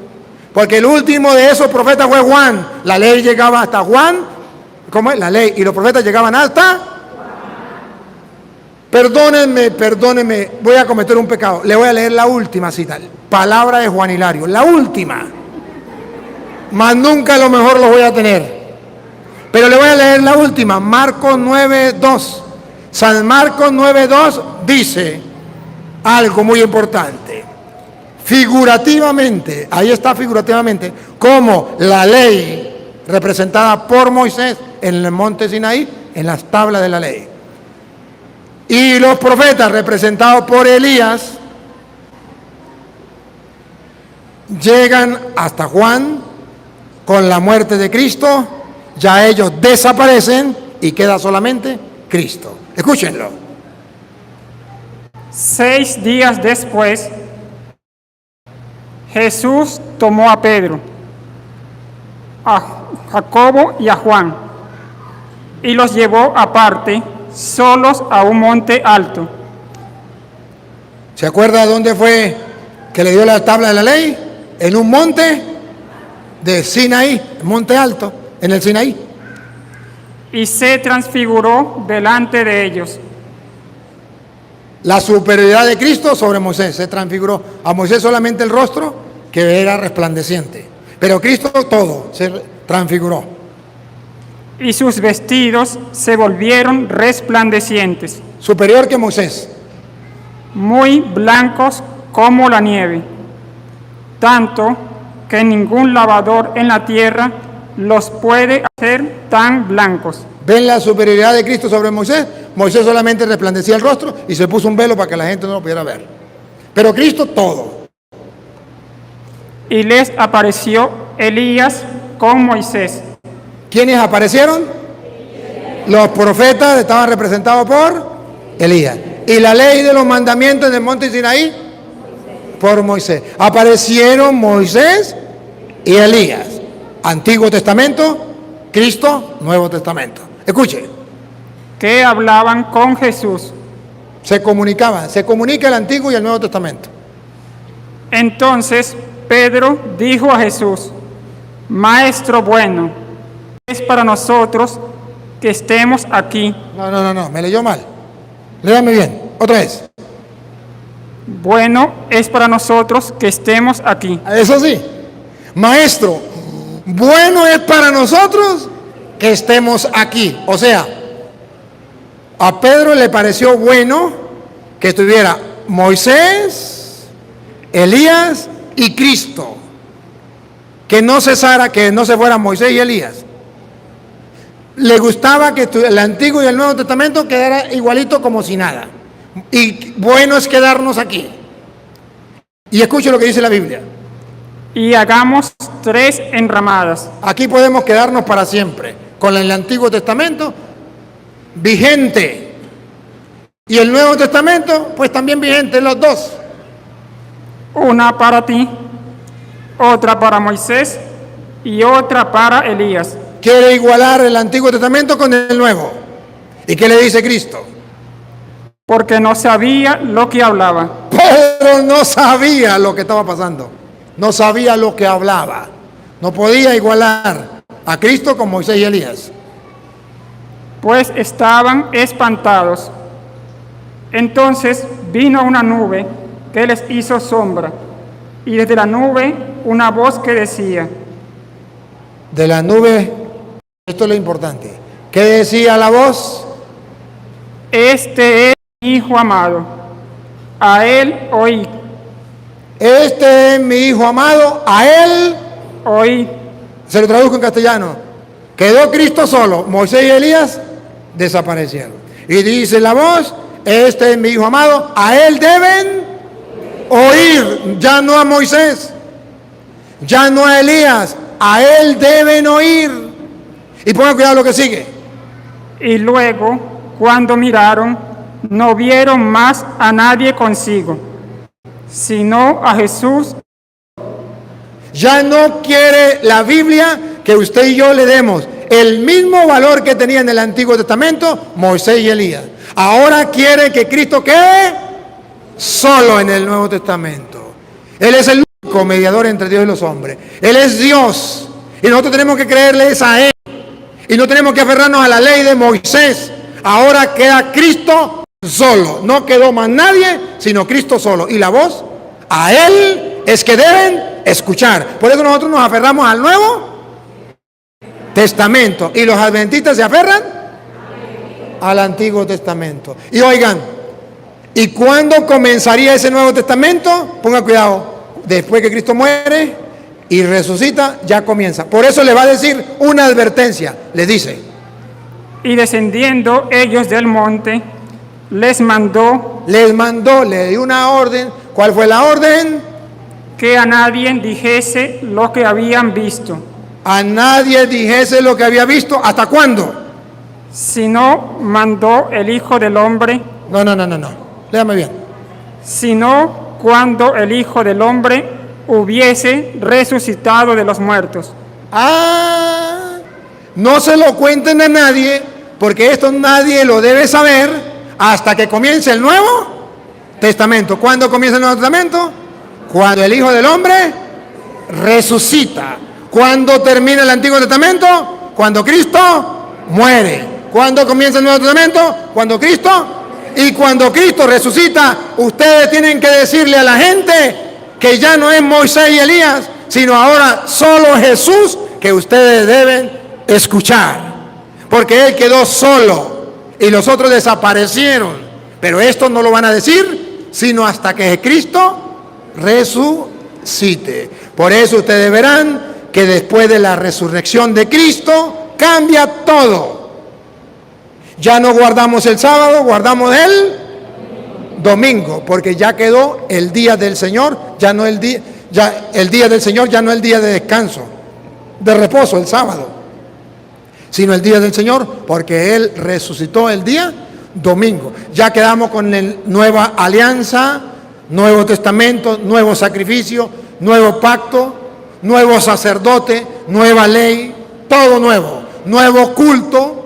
[SPEAKER 1] Porque el último de esos profetas fue Juan. La ley llegaba hasta Juan. ¿Cómo es? La ley. Y los profetas llegaban hasta... Perdónenme, voy a cometer un pecado. Le voy a leer la última cita. Palabra de Juan Hilario. La última. Más nunca a lo mejor lo voy a tener. Pero le voy a leer la última. Marcos 9:2. San Marcos 9:2 dice algo muy importante. Figurativamente, ahí está figurativamente, como la ley representada por Moisés en el monte Sinaí, en las tablas de la ley. Y los profetas representados por Elías llegan hasta Juan con la muerte de Cristo, ya ellos desaparecen y queda solamente Cristo. Escúchenlo.
[SPEAKER 2] 6 días después, Jesús tomó a Pedro, a Jacobo y a Juan, y los llevó aparte, solos a un monte alto.
[SPEAKER 1] ¿Se acuerda dónde fue que le dio la tabla de la ley? En un monte de Sinaí, monte alto, en el Sinaí.
[SPEAKER 2] Y se transfiguró delante de ellos.
[SPEAKER 1] La superioridad de Cristo sobre Moisés se transfiguró. A Moisés solamente el rostro, que era resplandeciente. Pero Cristo todo se transfiguró.
[SPEAKER 2] Y sus vestidos se volvieron resplandecientes,
[SPEAKER 1] Superior que Moisés.
[SPEAKER 2] muy blancos como la nieve, tanto que ningún lavador en la tierra los puede hacer tan blancos.
[SPEAKER 1] ¿Ven la superioridad de Cristo sobre Moisés? Moisés solamente resplandecía el rostro y se puso un velo para que la gente no lo pudiera ver. Pero Cristo todo.
[SPEAKER 2] Y les apareció Elías con Moisés.
[SPEAKER 1] ¿Quiénes aparecieron? Los profetas estaban representados por Elías. Y la ley de los mandamientos del monte Sinaí por Moisés. Aparecieron Moisés y Elías. Antiguo Testamento, Cristo, Nuevo Testamento. Escuche.
[SPEAKER 2] Que hablaban con Jesús.
[SPEAKER 1] Se comunicaban. Se comunica el Antiguo y el Nuevo Testamento.
[SPEAKER 2] Entonces Pedro dijo a Jesús: Maestro bueno, es para nosotros que estemos aquí.
[SPEAKER 1] No, me leyó mal. Léame bien, otra vez.
[SPEAKER 2] Bueno es para nosotros que estemos aquí.
[SPEAKER 1] Eso sí. Maestro, bueno es para nosotros que estemos aquí. O sea, a Pedro le pareció bueno que estuviera Moisés, Elías y Cristo. Que no cesara, que no se fueran Moisés y Elías. Le gustaba que el Antiguo y el Nuevo Testamento quedara igualito como si nada. Y bueno es quedarnos aquí. Y escuche lo que dice la Biblia.
[SPEAKER 2] Y hagamos 3 enramadas.
[SPEAKER 1] Aquí podemos quedarnos para siempre, con el Antiguo Testamento vigente. Y el Nuevo Testamento, pues también vigente, los dos.
[SPEAKER 2] Una para ti, otra para Moisés y otra para Elías.
[SPEAKER 1] Quiere igualar el Antiguo Testamento con el Nuevo. ¿Y qué le dice Cristo?
[SPEAKER 2] Porque no sabía lo que hablaba.
[SPEAKER 1] Pedro no sabía lo que estaba pasando. No sabía lo que hablaba. No podía igualar a Cristo con Moisés y Elías.
[SPEAKER 2] Pues estaban espantados. Entonces vino una nube que les hizo sombra, y desde la nube una voz que decía.
[SPEAKER 1] De la nube, esto es lo importante. ¿Qué decía la voz?
[SPEAKER 2] Este es mi Hijo amado, a él oí.
[SPEAKER 1] Este es mi Hijo amado, a él
[SPEAKER 2] Oí.
[SPEAKER 1] Se lo traduzco en castellano. Quedó Cristo solo, Moisés y Elías desaparecieron. Y dice la voz, este es mi Hijo amado, a él deben oír, ya no a Moisés, ya no a Elías, a él deben oír. Y pongan cuidado lo que sigue.
[SPEAKER 2] Y luego, cuando miraron, no vieron más a nadie consigo, sino a Jesús.
[SPEAKER 1] Ya no quiere la Biblia que usted y yo le demos el mismo valor que tenía en el Antiguo Testamento Moisés y Elías. Ahora quiere que Cristo quede solo en el Nuevo Testamento. Él es el único mediador entre Dios y los hombres. Él es Dios y nosotros tenemos que creerles a Él. Y no tenemos que aferrarnos a la ley de Moisés. Ahora queda Cristo solo. No quedó más nadie, sino Cristo solo. Y la voz, a Él es que deben escuchar. Por eso nosotros nos aferramos al Nuevo Testamento. Y los adventistas se aferran al Antiguo Testamento. Y oigan, ¿y cuándo comenzaría ese Nuevo Testamento? Ponga cuidado. Después que Cristo muere y resucita, ya comienza. Por eso le va a decir una advertencia. Le dice:
[SPEAKER 2] Y descendiendo ellos del monte, les mandó
[SPEAKER 1] le dio una orden. ¿Cuál fue la orden?
[SPEAKER 2] que a nadie dijese lo que habían visto,
[SPEAKER 1] A nadie dijese lo que había visto. ¿Hasta cuándo?
[SPEAKER 2] sino mandó el Hijo del Hombre,
[SPEAKER 1] No. Léame bien.
[SPEAKER 2] sino cuando el Hijo del Hombre hubiese resucitado de los muertos.
[SPEAKER 1] No se lo cuenten a nadie, porque esto nadie lo debe saber hasta que comience el Nuevo Testamento. ¿Cuándo comienza el Nuevo Testamento? Cuando el Hijo del Hombre resucita. ¿Cuándo termina el Antiguo Testamento? Cuando Cristo muere. ¿Cuándo comienza el Nuevo Testamento? Cuando Cristo. Y cuando Cristo resucita, ustedes tienen que decirle a la gente que ya no es Moisés y Elías, sino ahora solo Jesús, que ustedes deben escuchar. Porque Él quedó solo y los otros desaparecieron. Pero esto no lo van a decir, sino hasta que Cristo resucite. Por eso ustedes verán que después de la resurrección de Cristo, cambia todo. Ya no guardamos el sábado, guardamos el domingo, porque ya quedó el día del Señor, ya no el día del Señor, ya no el día de descanso, de reposo, el sábado, sino el día del Señor, porque Él resucitó el día domingo. Ya quedamos con la nueva alianza, Nuevo Testamento, nuevo sacrificio, nuevo pacto, nuevo sacerdote, nueva ley, todo nuevo, nuevo culto,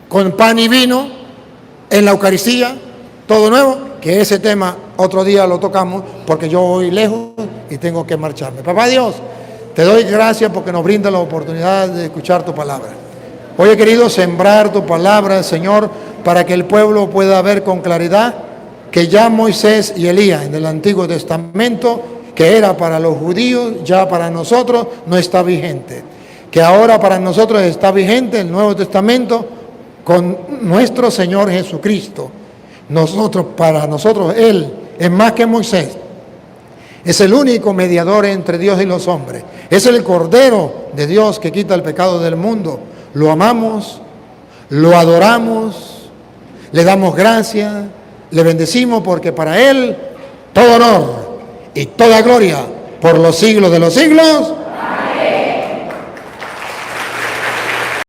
[SPEAKER 1] con pan y vino en la Eucaristía, todo nuevo, que ese tema otro día lo tocamos porque yo voy lejos y tengo que marcharme. Papá Dios, te doy gracias porque nos brinda la oportunidad de escuchar tu palabra. Hoy he querido sembrar tu palabra, Señor, para que el pueblo pueda ver con claridad que ya Moisés y Elías en el Antiguo Testamento, que era para los judíos, ya para nosotros no está vigente. Que ahora para nosotros está vigente el Nuevo Testamento con nuestro Señor Jesucristo. Para nosotros Él es más que Moisés. Es el único mediador entre Dios y los hombres. Es el Cordero de Dios que quita el pecado del mundo. Lo amamos, lo adoramos, le damos gracias, le bendecimos porque para Él todo honor y toda gloria por los siglos de los siglos.